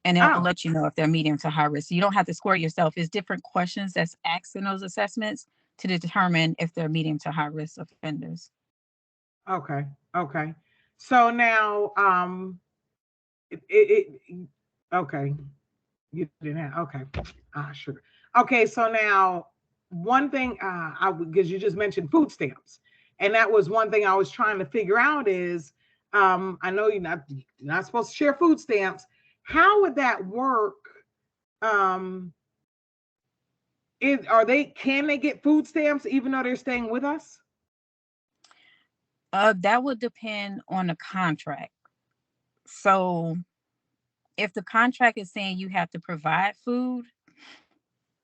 and it'll Oh, let you know if they're medium to high risk. So you don't have to score it yourself. It's different questions that's asked in those assessments to determine if they're medium to high risk offenders. okay. Okay. So now, it okay. You didn't have, okay. Ah, sugar. Okay. So now, one thing, because you just mentioned food stamps, and that was one thing I was trying to figure out is, I know you're not supposed to share food stamps. How would that work? Um, can they get food stamps even though they're staying with us? That would depend on the contract. So if the contract is saying you have to provide food,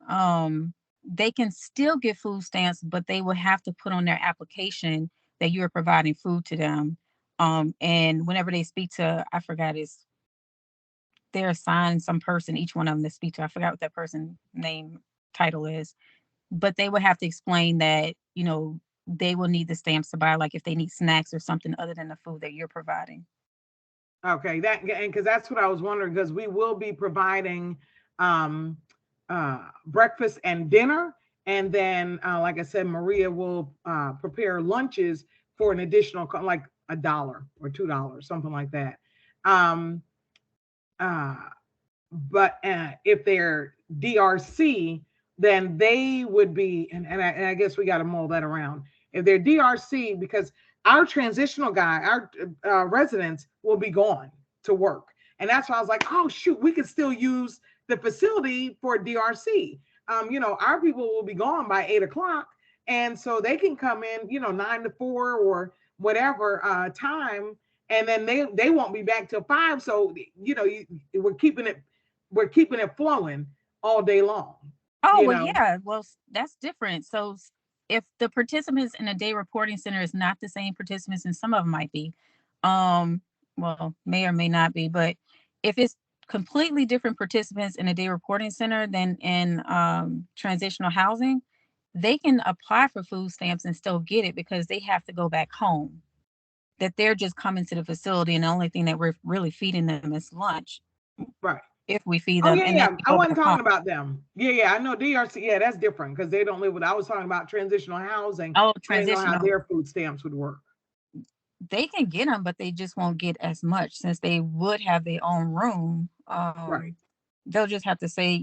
um, they can still get food stamps, but they will have to put on their application that you are providing food to them. And whenever they speak to, I forgot, is they're assigned some person, each one of them to speak to. I forgot what that person name title is, but they would have to explain that, they will need the stamps to buy, like if they need snacks or something other than the food that you're providing. Okay, that, and because that's what I was wondering, because we will be providing um, breakfast and dinner, and then, like I said, Maria will prepare lunches for an additional, like $1 or $2, something like that. Um, uh, but if they're DRC, then they would be, and I guess we got to mold that around. If they're DRC, because our transitional guy, our residents will be gone to work. And that's why I was like, oh, shoot, we could still use the facility for DRC. Our people will be gone by 8 o'clock. And so they can come in, 9 to 4 or whatever time. And then they won't be back till 5. So, we're keeping it flowing all day long, Oh, you well, know. yeah. Well, that's different. So if the participants in a day reporting center is not the same participants, and some of them might be, um, well, may or may not be, but if it's completely different participants in a day reporting center than in transitional housing, they can apply for food stamps and still get it because they have to go back home. That they're just coming to the facility, and the only thing that we're really feeding them is lunch Right. if we feed Oh them, yeah, and then yeah. they I go wasn't back home. talking about them. Yeah, yeah. I know DRC. Yeah, that's different because they don't live with. I was talking about transitional housing. Oh, I didn't know how transitional. their food stamps would work. They can get them, but they just won't get as much since they would have their own room. Right. They'll just have to say,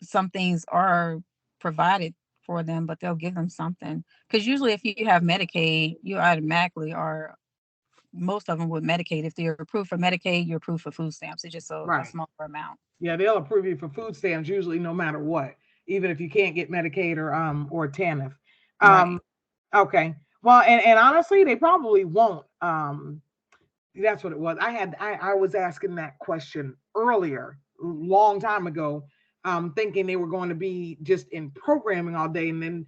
some things are provided for them, but they'll give them something. Because usually, if you have Medicaid, you automatically are, most of them with Medicaid. If you're approved for Medicaid, you're approved for food stamps. It's just a Right. smaller amount. Yeah, they'll approve you for food stamps usually, no matter what, even if you can't get Medicaid or TANF. Right. Um, okay. Well, and honestly, they probably won't. That's what it was. I was asking that question earlier, long time ago, thinking they were going to be just in programming all day, and then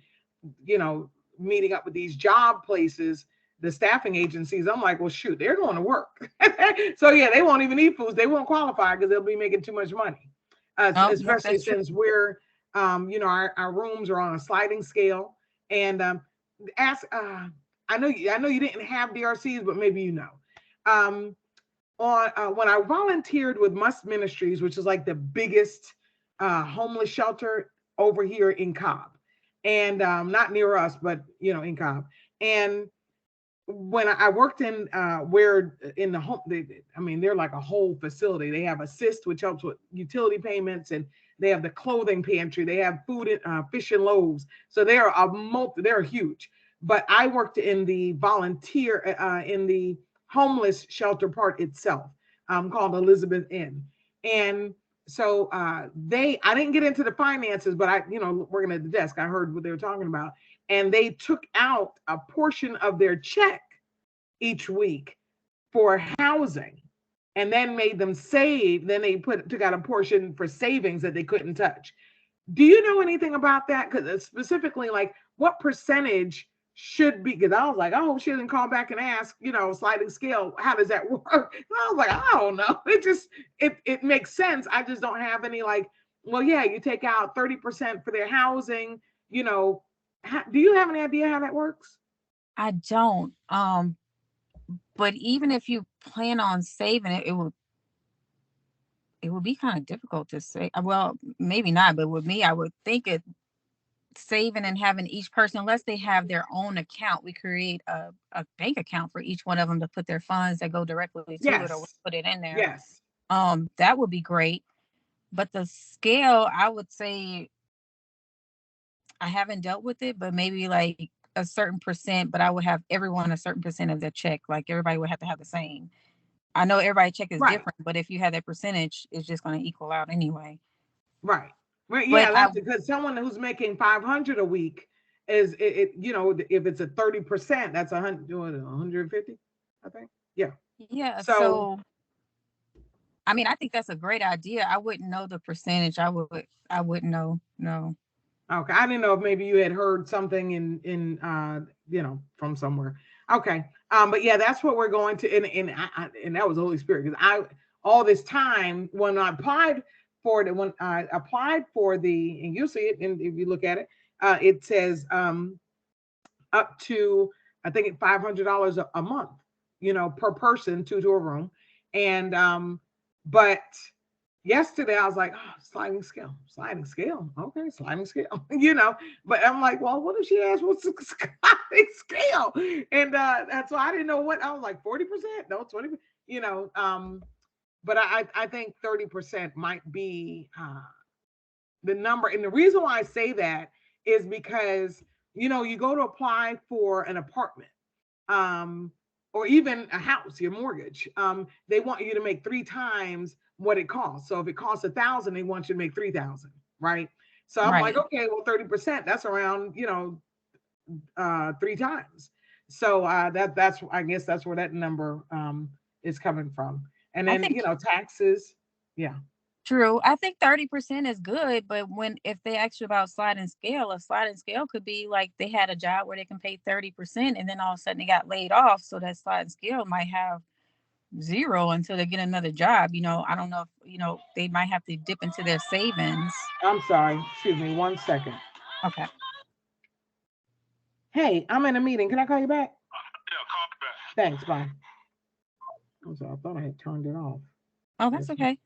you know meeting up with these job places, the staffing agencies. I'm like, well, shoot, they're going to work. So yeah, they won't even eat foods. They won't qualify because they'll be making too much money, Oh, yep, especially that's true. since we're, our rooms are on a sliding scale. And ask, I know you didn't have DRCs, but maybe um, on when I volunteered with Must Ministries, which is like the biggest homeless shelter over here in Cobb, and not near us, but in Cobb. And when I worked in where in the home, they're like a whole facility. They have assist, which helps with utility payments, and they have the clothing pantry. They have food, fish and loaves. So they're huge. But I worked in the volunteer in the homeless shelter part itself, called Elizabeth Inn. And so I didn't get into the finances, but I, working at the desk, I heard what they were talking about. And they took out a portion of their check each week for housing, and then made them save. Then they took out a portion for savings that they couldn't touch. Do you know anything about that? Because specifically, like, what percentage should be? Because I was like, oh, she didn't call back and ask, sliding scale, how does that work? And I was like, I don't know. It makes sense. I just don't have any, like, well, yeah, you take out 30% for their housing. Do you have any idea how that works? I don't. But even if you plan on saving it, it would be kind of difficult to say. Well, maybe not, but with me, I would think it saving and having each person, unless they have their own account, we create a bank account for each one of them to put their funds that go directly to it, or Yes. put it in there. Yes. That would be great. But the scale, I would say, I haven't dealt with it, but maybe like a certain percent, but I would have everyone a certain percent of their check. Like everybody would have to have the same. I know everybody's check is Right. different, but if you have that percentage, it's just going to equal out anyway. Right. Well, But yeah, that's because someone who's making 500 a week is if it's a 30%, that's 150, I think. Yeah. yeah, So so I mean, I think that's a great idea. I wouldn't know the percentage. I wouldn't know. No. okay, I didn't know if maybe you had heard something in from somewhere. Okay. But yeah, that's what we're going to, and that was the Holy Spirit, because I all this time when I applied for the, and you'll see it, and if you look at it, it says up to, I think, $500 a month, per person, two to a room. And but yesterday I was like, oh, sliding scale, okay, sliding scale, But I'm like, well, what if she asked what's the sliding scale? And that's why I didn't know what. I was like, 40%, no, 20, but I think 30% might be the number. And the reason why I say that is because, you go to apply for an apartment, or even a house, your mortgage. They want you to make 3 times what it costs. So if it costs 1,000, they want you to make 3,000, right? So I'm like, Right. okay, well, 30%, that's around, 3 times. So that's I guess that's where that number is coming from. And I then, think taxes. Yeah. true. I think 30% is good, but if they ask you about sliding scale, a sliding scale could be like they had a job where they can pay 30% and then all of a sudden they got laid off. So that sliding scale might have zero until they get another job. I don't know if, they might have to dip into their savings. I'm sorry. Excuse me 1 second. Okay. Hey, I'm in a meeting. Can I call you back? Yeah, call me back. Thanks. Bye. I'm sorry. I thought I had turned it off. Oh, that's Yes. okay.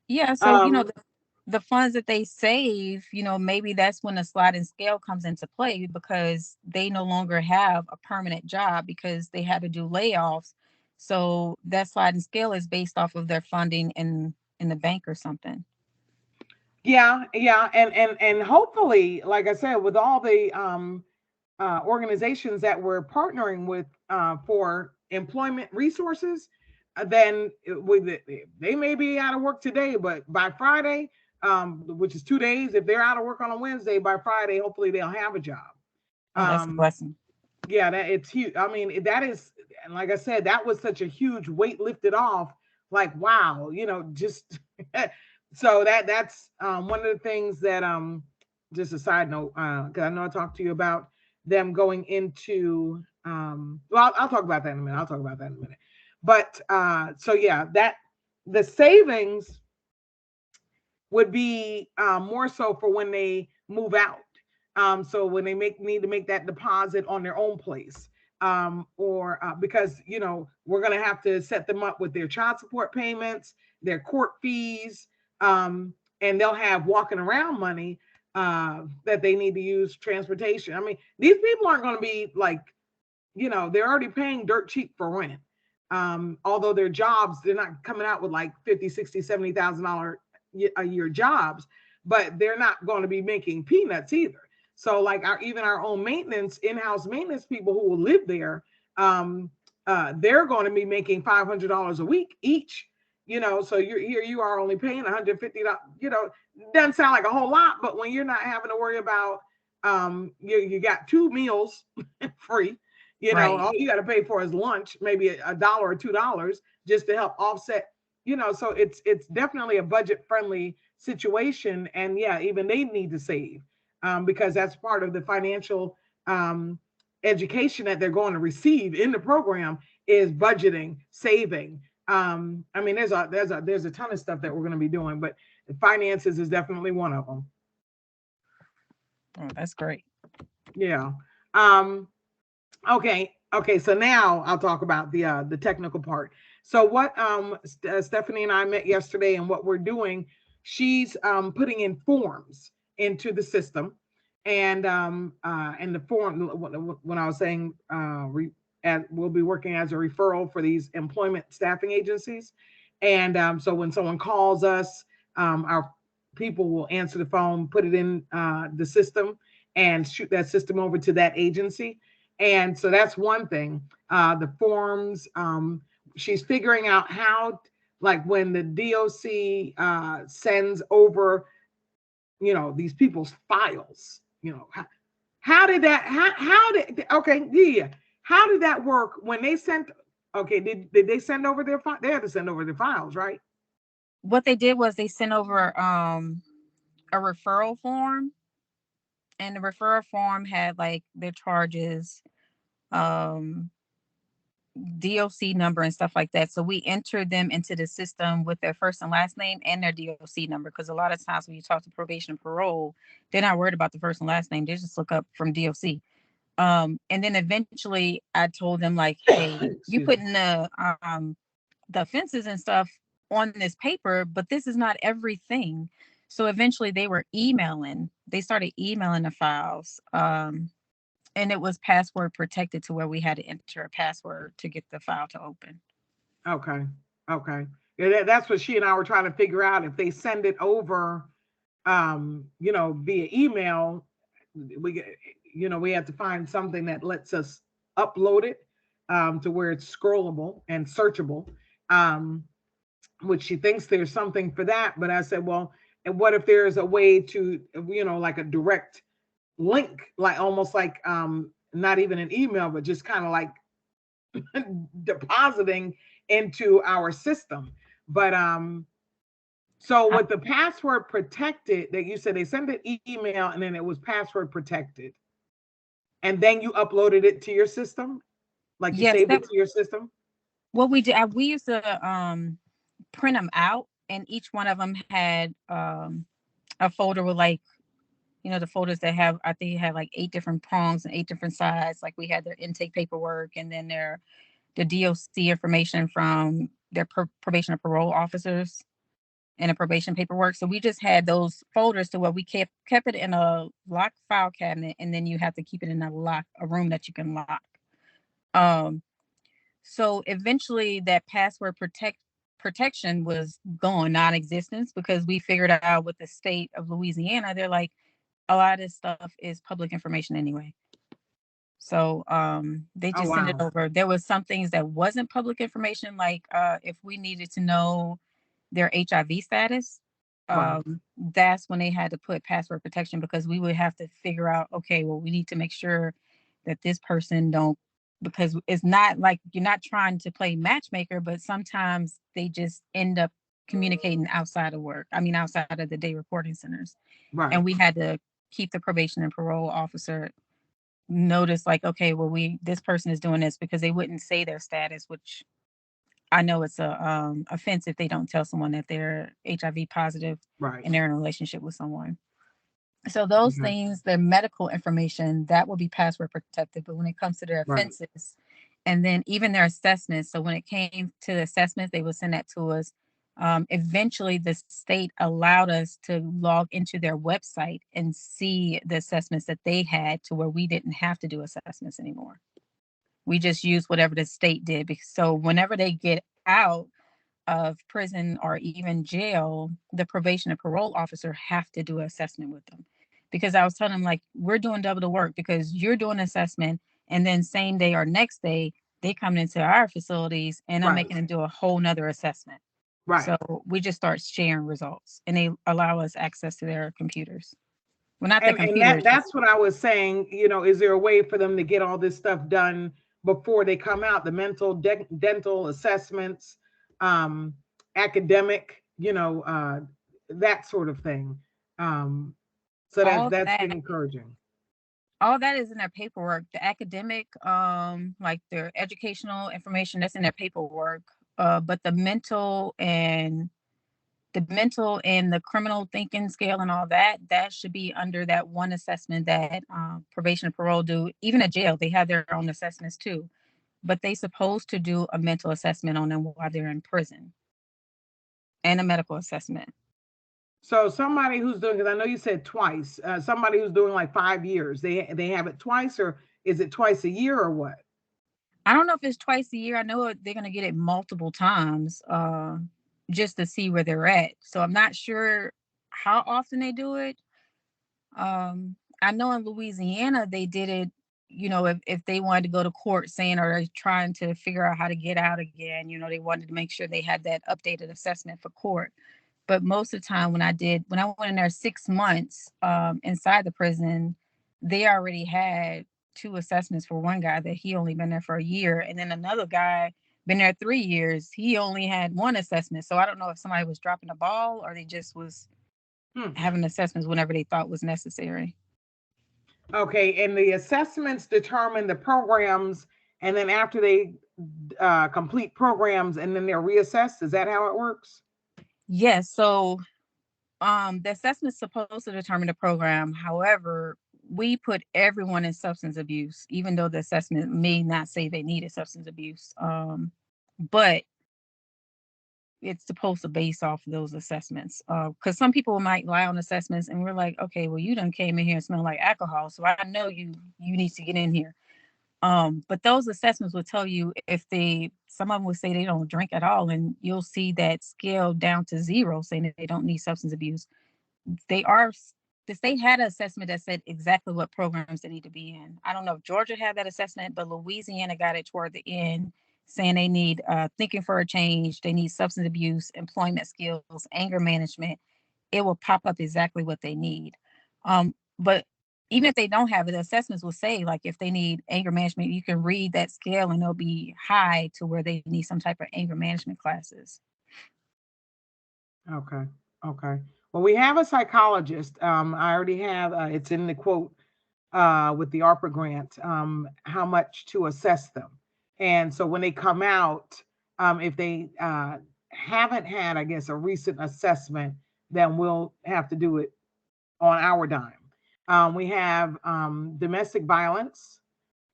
Yeah. So, Um, the funds that they save, maybe that's when the sliding scale comes into play because they no longer have a permanent job because they had to do layoffs. So that sliding scale is based off of their funding in the bank or something. yeah, yeah, and hopefully, like I said, with all the organizations that we're partnering with for employment resources, then they may be out of work today, but by Friday, which is 2 days, if they're out of work on a Wednesday, by Friday, hopefully they'll have a job. Oh, that's a Um, blessing. yeah, that it's huge. I mean, that is, and like I said, that was such a huge weight lifted off. Like, wow, just so that's one of the things that just a side note, because I know I talked to you about them going into well, I'll talk about that in a minute. But so yeah, that the savings would be more so for when they move out. So when they need to make that deposit on their own place, or because we're going to have to set them up with their child support payments, their court fees, and they'll have walking around money that they need to use transportation. I mean, these people aren't going to be like, they're already paying dirt cheap for rent. Although their jobs, they're not coming out with like 50, 60, $70,000 a year jobs, but they're not going to be making peanuts either. So like even our own maintenance, in-house maintenance people who will live there, they're going to be making $500 a week each. So you are only paying $150. Doesn't sound like a whole lot, but when you're not having to worry about, you got two meals free. Right. All you got to pay for is lunch, maybe a dollar or $2, just to help offset. So it's definitely a budget friendly situation, and yeah, even they need to save, because that's part of the financial education that they're going to receive in the program is budgeting, saving. I mean, there's a ton of stuff that we're going to be doing, but finances is definitely one of them. Oh, that's great. Yeah. Okay. Okay. So now I'll talk about the technical part. So what Stephanie and I met yesterday, and what we're doing, she's putting in forms into the system, and the form, when I was saying we'll be working as a referral for these employment staffing agencies, and so when someone calls us, our people will answer the phone, put it in the system, and shoot that system over to that agency. And so that's one thing. The forms, she's figuring out how, like when the DOC sends over, these people's files, how did that, okay, yeah. How did that work when they sent, okay, did they send over their file? They had to send over their files, right? What they did was they sent over a referral form, and the referral form had like their charges, um DOC number and stuff like that. So we entered them into the system with their first and last name and their DOC number, because a lot of times when you talk to probation and parole, they're not worried about the first and last name. They just look up from DOC. And then eventually I told them, like, hey, you Excuse me. putting the offenses and stuff on this paper, but this is not everything. So eventually they started emailing the files. And it was password protected to where we had to enter a password to get the file to open. Okay. Okay. Yeah, that's what she and I were trying to figure out. If they send it over, via email, we, we have to find something that lets us upload it, to where it's scrollable and searchable. Um, which she thinks there's something for that. But I said, well, and what if there's a way to, like a direct link, like almost like, not even an email, but just kind of like depositing into our system. But so I, with the password protected, that you said they sent an email and then it was password protected, and then you uploaded it to your system, like you yes, saved it to your system. what we did. We used to print them out, and each one of them had a folder with, like, the folders that have, I think, had like 8 different prongs and 8 different sides. Like we had their intake paperwork, and then the DOC information from their probation and parole officers, and a probation paperwork. So we just had those folders to where we kept it in a locked file cabinet, and then you have to keep it in a room that you can lock. Um, so eventually that password protection was gone, non-existence, because we figured out with the state of Louisiana, they're like, a lot of this stuff is public information anyway. So they Oh just sent it wow. over. There was some things that wasn't public information, like if we needed to know their HIV status, Right. that's when they had to put password protection, because we would have to figure out, okay, well, we need to make sure that this person don't, because it's not like you're not trying to play matchmaker, but sometimes they just end up communicating outside of work. I mean, outside of the day reporting centers. Right. And we had to keep the probation and parole officer notice, like, okay, well, this person is doing this, because they wouldn't say their status, which I know it's a offense if they don't tell someone that they're HIV positive Right. and they're in a relationship with someone. So those Okay. things, their medical information, that will be password protected. But when it comes to their Right. offenses, and then even their assessments, so when it came to the assessments, they would send that to us. Eventually, the state allowed us to log into their website and see the assessments that they had, to where we didn't have to do assessments anymore. We just used whatever the state did. So whenever they get out of prison or even jail, the probation and parole officer have to do an assessment with them. Because I was telling them, like, we're doing double the work, because you're doing assessment, and then same day or next day they come into our facilities and I'm Right. making them do a whole nother assessment. Right. So we just start sharing results and they allow us access to their computers. Well, not the And that computers, just that's what I was saying. Is there a way for them to get all this stuff done before they come out? The mental, dental assessments, um, academic, that sort of thing. Um, so all that's that been encouraging. all that is in their paperwork. The academic, like their educational information, that's in their paperwork. But the mental and the criminal thinking scale and all that, that should be under that one assessment that probation and parole do. Even at jail, they have their own assessments too. But they supposed to do a mental assessment on them while they're in prison and a medical assessment. So somebody who's doing, because I know you said twice, somebody who's doing like 5 years, they have it twice, or is it twice a year or what? I don't know if it's twice a year. I know they're going to get it multiple times just to see where they're at. So I'm not sure how often they do it. I know in Louisiana they did it, if they wanted to go to court saying or trying to figure out how to get out again, they wanted to make sure they had that updated assessment for court. But most of the time when I went in there 6 months inside the prison, they already had two assessments for one guy that he only been there for a year. And then another guy been there 3 years. He only had one assessment. So I don't know if somebody was dropping the ball or they just was Hmm. having assessments whenever they thought was necessary. Okay, and the assessments determine the programs, and then after they complete programs, and then they're reassessed. Is that how it works? Yes. So the assessment's supposed to determine the program. However, we put everyone in substance abuse, even though the assessment may not say they needed substance abuse. But it's supposed to base off of those assessments. Because some people might lie on assessments, and we're like, okay, well, you done came in here and smell like alcohol, so I know you need to get in here. But those assessments will tell you if some of them will say they don't drink at all, and you'll see that scale down to zero, saying that they don't need substance abuse. They are the state had an assessment that said exactly what programs they need to be in. I don't know if Georgia had that assessment, but Louisiana got it toward the end, saying they need thinking for a change, they need substance abuse, employment skills, anger management. It will pop up exactly what they need. But even if they don't have it, the assessments will say like if they need anger management, you can read that scale and it'll be high to where they need some type of anger management classes. Okay. Okay. Well, we have a psychologist. I already have. It's in the quote with the ARPA grant. How much to assess them, and so when they come out, if they haven't had, I guess, a recent assessment, then we'll have to do it on our dime. We have domestic violence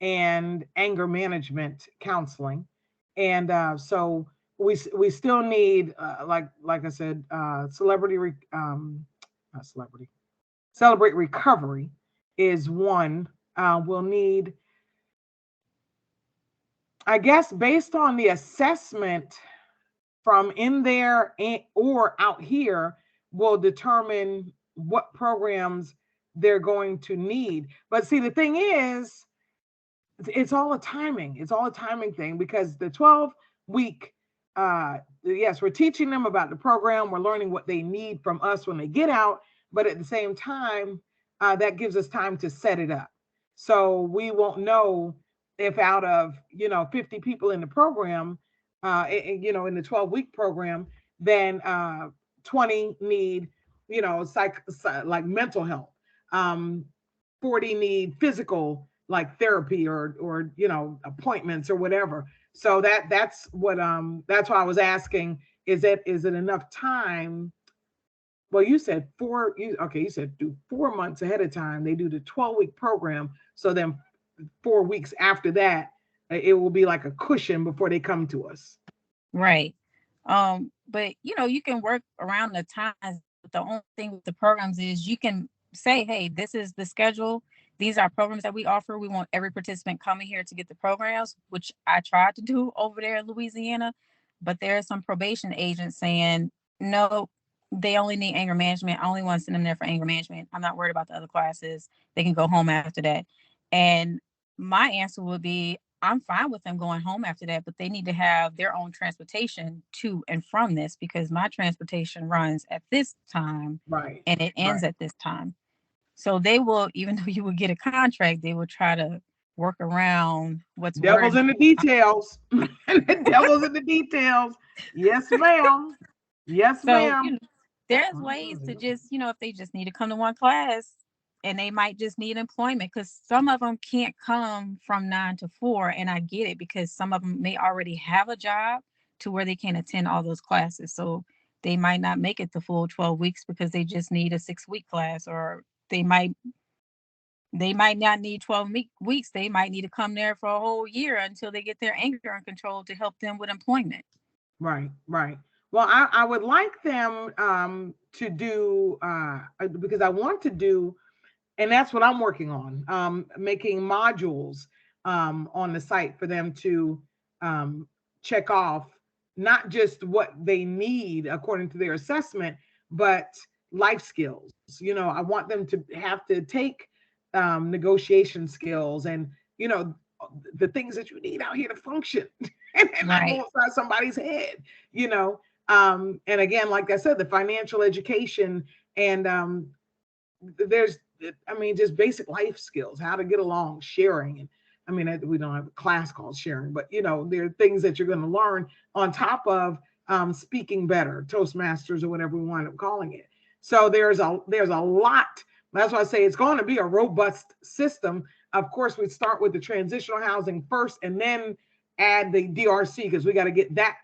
and anger management counseling, and so we still need like I said, not celebrity, celebrate recovery is one. We'll need, I guess, based on the assessment from in there or out here, will determine what programs they're going to need. But see, the thing is, it's all a timing. It's all a timing thing, because the 12-week, yes, we're teaching them about the program. We're learning what they need from us when they get out. But at the same time, that gives us time to set it up. So we won't know if out of, 50 people in the program, in the 12-week program, then 20 need, like mental health. Um, 40 need physical, like therapy or appointments or whatever. So that's why I was asking, is it enough time? Well, you said you said do 4 months ahead of time. They do the 12-week program. So then 4 weeks after that, it will be like a cushion before they come to us. Right. But you can work around the times. The only thing with the programs is you can say, hey, this is the schedule. These are programs that we offer. We want every participant coming here to get the programs, which I tried to do over there in Louisiana. But there are some probation agents saying, no, they only need anger management. I only want to send them there for anger management. I'm not worried about the other classes. They can go home after that. And my answer would be, I'm fine with them going home after that, but they need to have their own transportation to and from this, because my transportation runs at this time Right. and it ends Right. at this time. So they will, even though you will get a contract, they will try to work around what's Devil's worded. in the details. The devil's in the details. Yes, ma'am. Yes, So, ma'am. there's ways to just, if they just need to come to one class and they might just need employment, because some of them can't come from 9 to 4. And I get it, because some of them may already have a job to where they can attend all those classes. So they might not make it the full 12 weeks because they just need a 6 week class, or they might not need 12 weeks. They might need to come there for a whole year until they get their anger in control to help them with employment. Right, right. Well, I would like them to do because I want to do, and that's what I'm working on, making modules on the site for them to um, check off not just what they need according to their assessment, but life skills. I want them to have to take negotiation skills and you know the things that you need out here to function and not go Right. inside somebody's head. You know, and again, like I said, the financial education and there's I mean just basic life skills, how to get along, sharing. And I mean we don't have a class called sharing, but there are things that you're going to learn on top of speaking better, Toastmasters or whatever we wind up calling it. So there's a lot. That's why I say it's going to be a robust system. Of course, we start with the transitional housing first and then add the DRC, because we got to get that,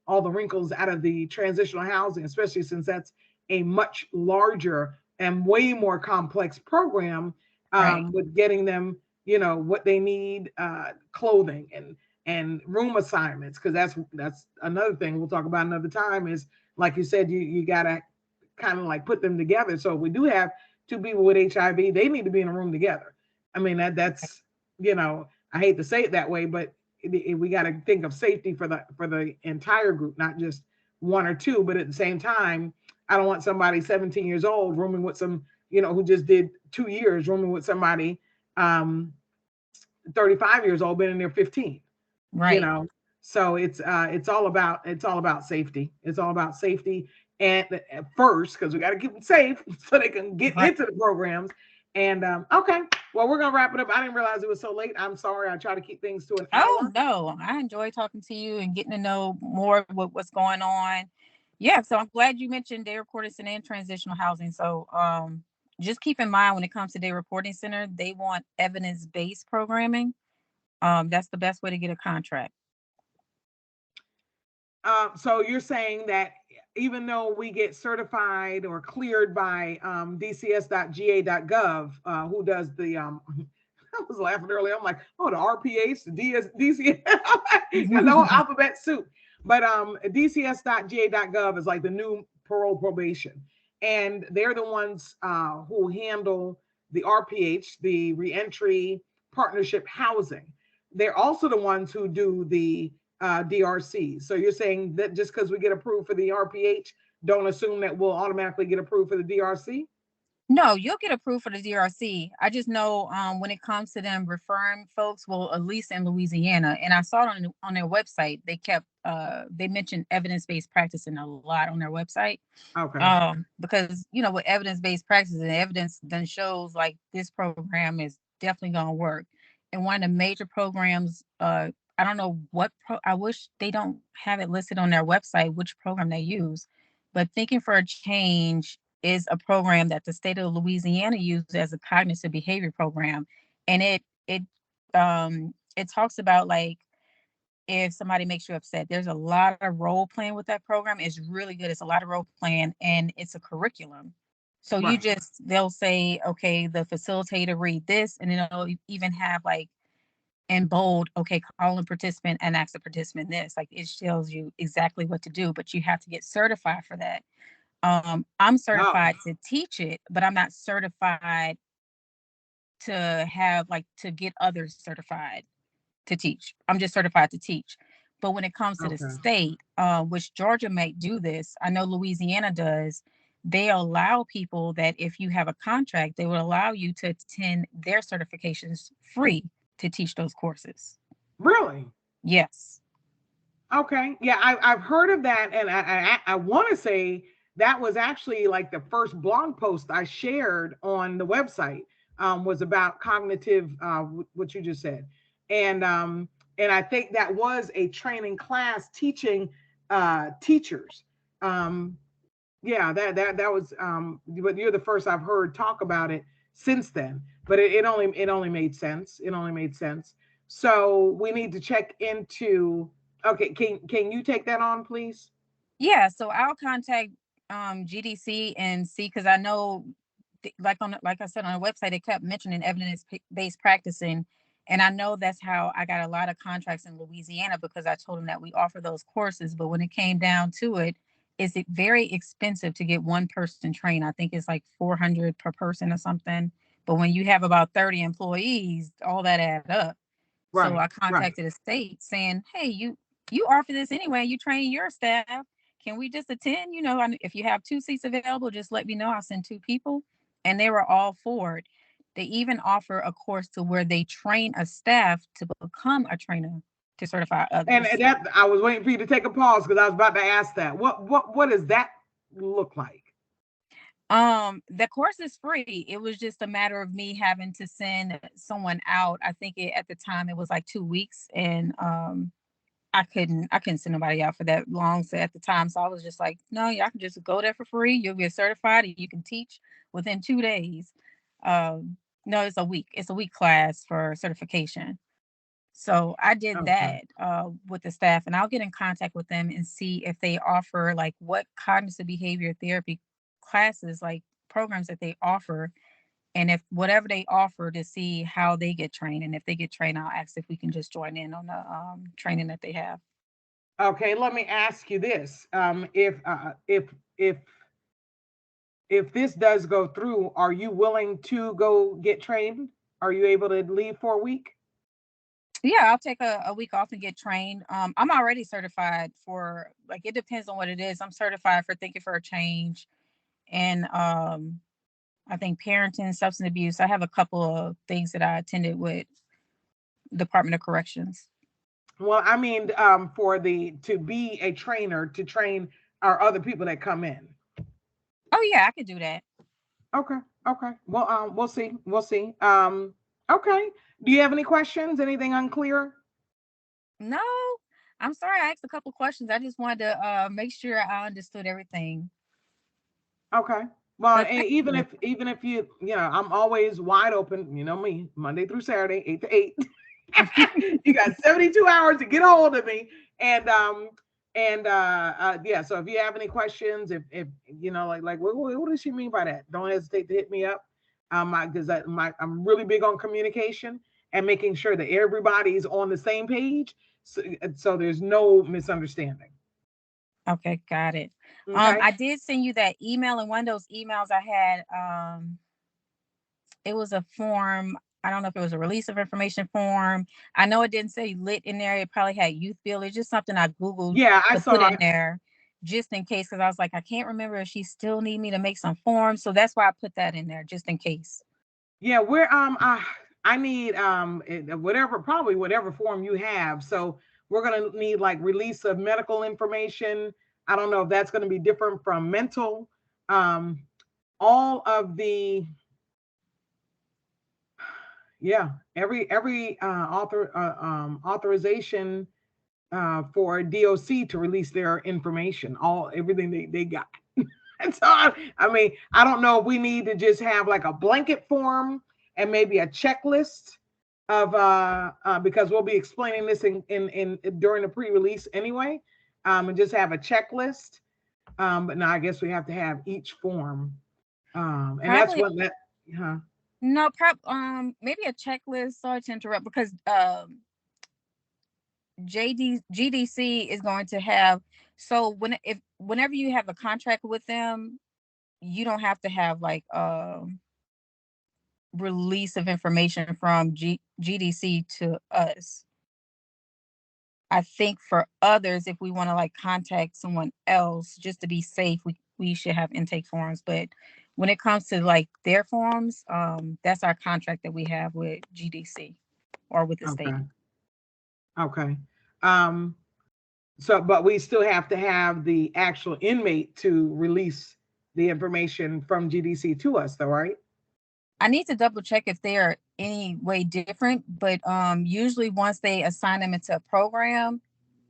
all the wrinkles out of the transitional housing, especially since that's a much larger and way more complex program, Right. with getting them, what they need, clothing and room assignments, because that's another thing we'll talk about another time. Is like you said, you gotta kind of like put them together. So if we do have two people with HIV, they need to be in a room together. I mean that's I hate to say it that way, but we got to think of safety for the entire group, not just one or two. But at the same time, I don't want somebody 17 years old rooming with some, who just did 2 years rooming with somebody 35 years old, been in there 15. You Right. know, so it's all about safety. It's all about safety, and at first, because we got to keep them safe so they can get Right. into the programs. And okay, well, we're gonna wrap it up. I didn't realize it was so late. I'm sorry. I try to keep things to an Oh hour. no, I enjoy talking to you and getting to know more of what's going on. Yeah, so I'm glad you mentioned day reporting center and transitional housing. So just keep in mind, when it comes to day reporting center, they want evidence-based programming. That's the best way to get a contract. So you're saying that even though we get certified or cleared by dcs.ga.gov, who does the I was laughing earlier. I'm like, oh, the RPH, the DCS, the whole alphabet soup. But dcs.ga.gov is like the new parole probation, and they're the ones who handle the RPH, the reentry partnership housing. They're also the ones who do the DRC. So you're saying that just because we get approved for the RPH, don't assume that we'll automatically get approved for the DRC? No, you'll get approved for the DRC. I just know when it comes to them referring folks, well, at least in Louisiana, and I saw it on their website. They mentioned evidence-based practicing a lot on their website. Okay. Because with evidence-based practices, and evidence then shows like this program is definitely going to work. And one of the major programs, I don't know I wish they don't have it listed on their website which program they use, but Thinking for a Change is a program that the state of Louisiana uses as a cognitive behavior program. And it talks about, like, if somebody makes you upset, there's a lot of role playing with that program. It's really good. It's a lot of role playing, and it's a curriculum. So Right. they'll say, okay, the facilitator read this, and then it'll even have, like, in bold, okay, call a participant and ask the participant this. Like, it tells you exactly what to do, but you have to get certified for that. I'm Oh, certified to teach it, but I'm not certified to have, like, to get others certified to teach. I'm just certified to teach. But when it comes to the okay. state, which Georgia might do this, I know Louisiana does. They allow people that if you have a contract, they will allow you to attend their certifications free to teach those courses. Really? Yes. Okay. Yeah, I've heard of that, and I want to say that was actually like the first blog post I shared on the website, was about cognitive, what you just said, and um, and I think that was a training class teaching teachers. Um, yeah, that was, but you're the first I've heard talk about it since then. But it only made sense. It only made sense. So we need to check into. Okay, can you take that on, please? Yeah, so I'll contact GDC and see, because I know, like I said on the website, it kept mentioning evidence-based practicing, and I know that's how I got a lot of contracts in Louisiana, because I told them that we offer those courses. But when it came down to it, is it very expensive to get one person trained? I think it's like 400 per person or something. But when you have about 30 employees, all that add up. So Right, I right. contacted the state saying, "Hey, you offer this anyway. You train your staff. Can we just attend? If you have 2 seats available, just let me know. I'll send 2 people." And they were all for it. They even offer a course to where they train a staff to become a trainer to certify And others. that I was waiting for you to take a pause because I was about to ask that. What does that look like? The course is free. It was just a matter of me having to send someone out. I think at the time it was like 2 weeks, and I couldn't send nobody out for that long. So at the time, so I was just like, no, y'all can just go there for free. You'll get certified and you can teach within 2 days. No, it's a week. It's a week class for certification. So I did Okay. that with the staff, and I'll get in contact with them and see if they offer, like, what cognitive behavior therapy classes, like programs that they offer, and if whatever they offer, to see how they get trained. And if they get trained, I'll ask if we can just join in on the training that they have. Okay, let me ask you this. If this does go through, are you willing to go get trained? Are you able to leave for a week? Yeah, I'll take a week off and get trained. I'm already certified for, like, it depends on what it is. I'm certified for thinking for a change, and I think parenting, substance abuse. I have a couple of things that I attended with Department of Corrections. Well, I mean, for the to be a trainer to train our other people that come in. Oh yeah, I could do that. Okay, okay. Well, we'll see. We'll see. Okay. Do you have any questions? Anything unclear? No, I'm sorry I asked a couple questions. I just wanted to make sure I understood everything. Okay. Well, But and thank even you. if I'm always wide open. You know me, Monday through Saturday, 8 to 8. You got 72 hours to get a hold of me, and yeah. So if you have any questions, if like what does she mean by that? Don't hesitate to hit me up. Because I'm really big on communication and making sure that everybody's on the same page, so there's no misunderstanding. Okay, got it. Okay. I did send you that email, and one of those emails I had, it was a form. I don't know if it was a release of information form. I know it didn't say lit in there. It probably had youth bill. It's just something I Googled Yeah, I to put saw in it. there just in case, because I was like, I can't remember if she still need me to make some forms. So that's why I put that in there just in case. Yeah, we're I need whatever, probably whatever form you have. So we're gonna need like release of medical information. I don't know if that's gonna be different from mental. Um, all of the yeah, every authorization for DOC to release their information, all everything they got. And so I mean, I don't know if we need to just have like a blanket form and maybe a checklist of because we'll be explaining this in during the pre-release anyway, and just have a checklist. But now I guess we have to have each form, and that's Probably what that. Huh? no, maybe a checklist. Sorry to interrupt, because GDC is going to have, so whenever you have a contract with them, you don't have to have like release of information from GDC to us. I think for others, if we want to like contact someone else just to be safe, we should have intake forms. But when it comes to like their forms, that's our contract that we have with GDC or with the state. Okay. Okay. Um, so, but we still have to have the actual inmate to release the information from GDC to us, though, right? I need to double check if they are any way different, but usually once they assign them into a program,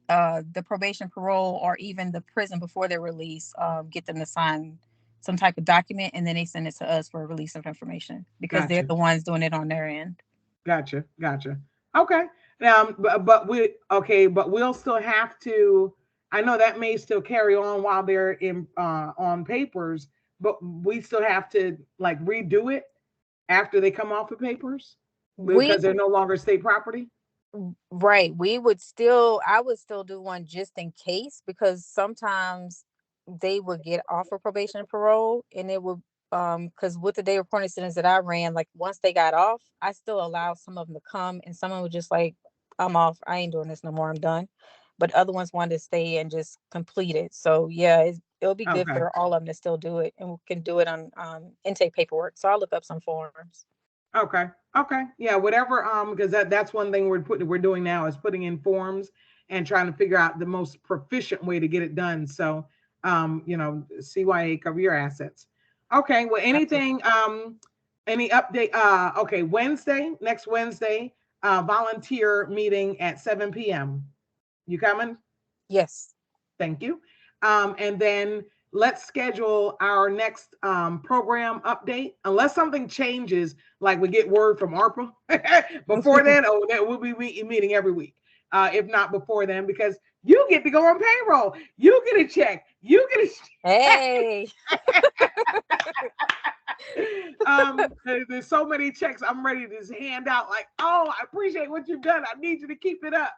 the probation, parole, or even the prison before they're released, get them to sign some type of document, and then they send it to us for a release of information because they're Gotcha. the ones doing it on their end. Gotcha. Gotcha. Okay. But we okay, but we'll still have to. I know that may still carry on while they're in on papers, but we still have to like redo it after they come off the papers We because they're no longer state property. Right. We would still, I would still do one just in case because sometimes they would get off of probation and parole and it would, because with the day reporting incidents that I ran, like once they got off, I still allowed some of them to come and some of them were just like, I'm off. I ain't doing this no more. I'm done. But other ones wanted to stay and just complete it. So yeah, it'll be good Okay. for all of them to still do it and we can do it on intake paperwork. So I'll look up some forms. Okay. Okay. Yeah. Whatever. Because that's one thing we're doing now is putting in forms and trying to figure out the most proficient way to get it done. So, CYA cover your assets. Okay. Well, Absolutely. anything. Any update? Okay. Next Wednesday, volunteer meeting at 7 p.m. You coming? Yes. Thank you. And then let's schedule our next program update. Unless something changes, like we get word from ARPA before then, that we'll be meeting every week. If not before then, because you get to go on payroll, you get a check, you get a Hey. there's so many checks I'm ready to just hand out. Like, oh, I appreciate what you've done. I need you to keep it up.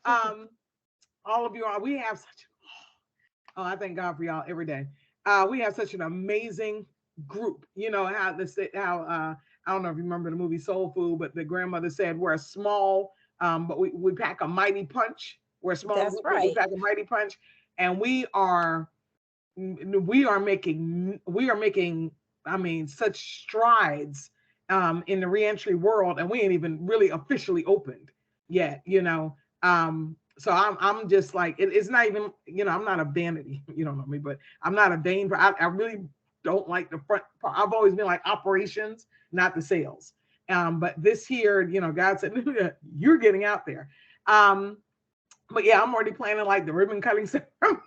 Um, all of you are. We have such. Oh, I thank God for y'all every day. We have such an amazing group. You know how I don't know if you remember the movie Soul Food, but the grandmother said we're a small, but we pack a mighty punch. We're a small That's group, but we right. pack a mighty punch, and we are making I mean such strides in the reentry world, and we ain't even really officially opened yet. So I'm just like it's not even I'm not a vanity. You don't know me, but I'm not a vain. I really don't like the front part. I've always been like operations, not the sales. But this year, God said you're getting out there. But yeah, I'm already planning like the ribbon cutting ceremony. I'm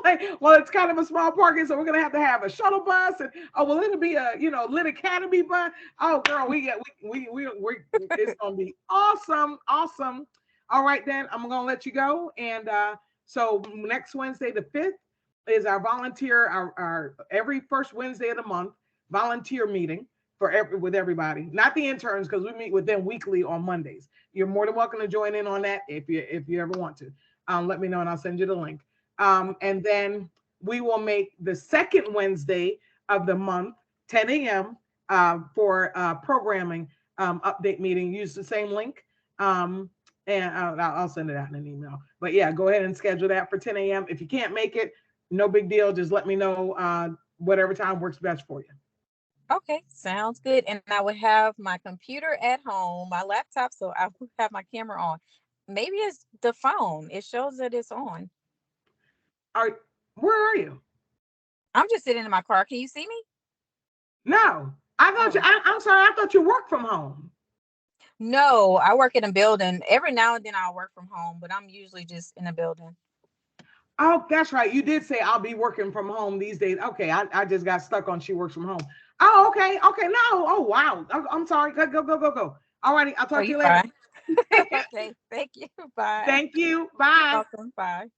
like, well, it's kind of a small parking, so we're gonna have a shuttle bus, and oh, well, it'll be a lit academy bus. Oh, girl, it's gonna be awesome, awesome. All right, then I'm gonna let you go, and so next Wednesday, the 5th, is our volunteer our every first Wednesday of the month volunteer meeting with everybody, not the interns because we meet with them weekly on Mondays. You're more than welcome to join in on that if you ever want to. Let me know and I'll send you the link. And then we will make the second Wednesday of the month 10 a.m. For programming update meeting. Use the same link. And I'll send it out in an email. But yeah, go ahead and schedule that for 10 a.m. If you can't make it, no big deal. Just let me know whatever time works best for you. Okay, sounds good. And I would have my computer at home, my laptop, so I would have my camera on. Maybe it's the phone. It shows that it's on. Where are you? I'm just sitting in my car. Can you see me? No, I thought you. Oh. I'm sorry. I thought you worked from home. No, I work in a building. Every now and then I'll work from home, but I'm usually just in a building. Oh, that's right. You did say I'll be working from home these days. Okay, I just got stuck on she works from home. Oh, okay, okay. No, oh wow. I'm sorry. Go. All righty. I'll Oh, talk to you you later. fine. Okay, thank you. Bye. Thank you. You're Bye. welcome. Bye.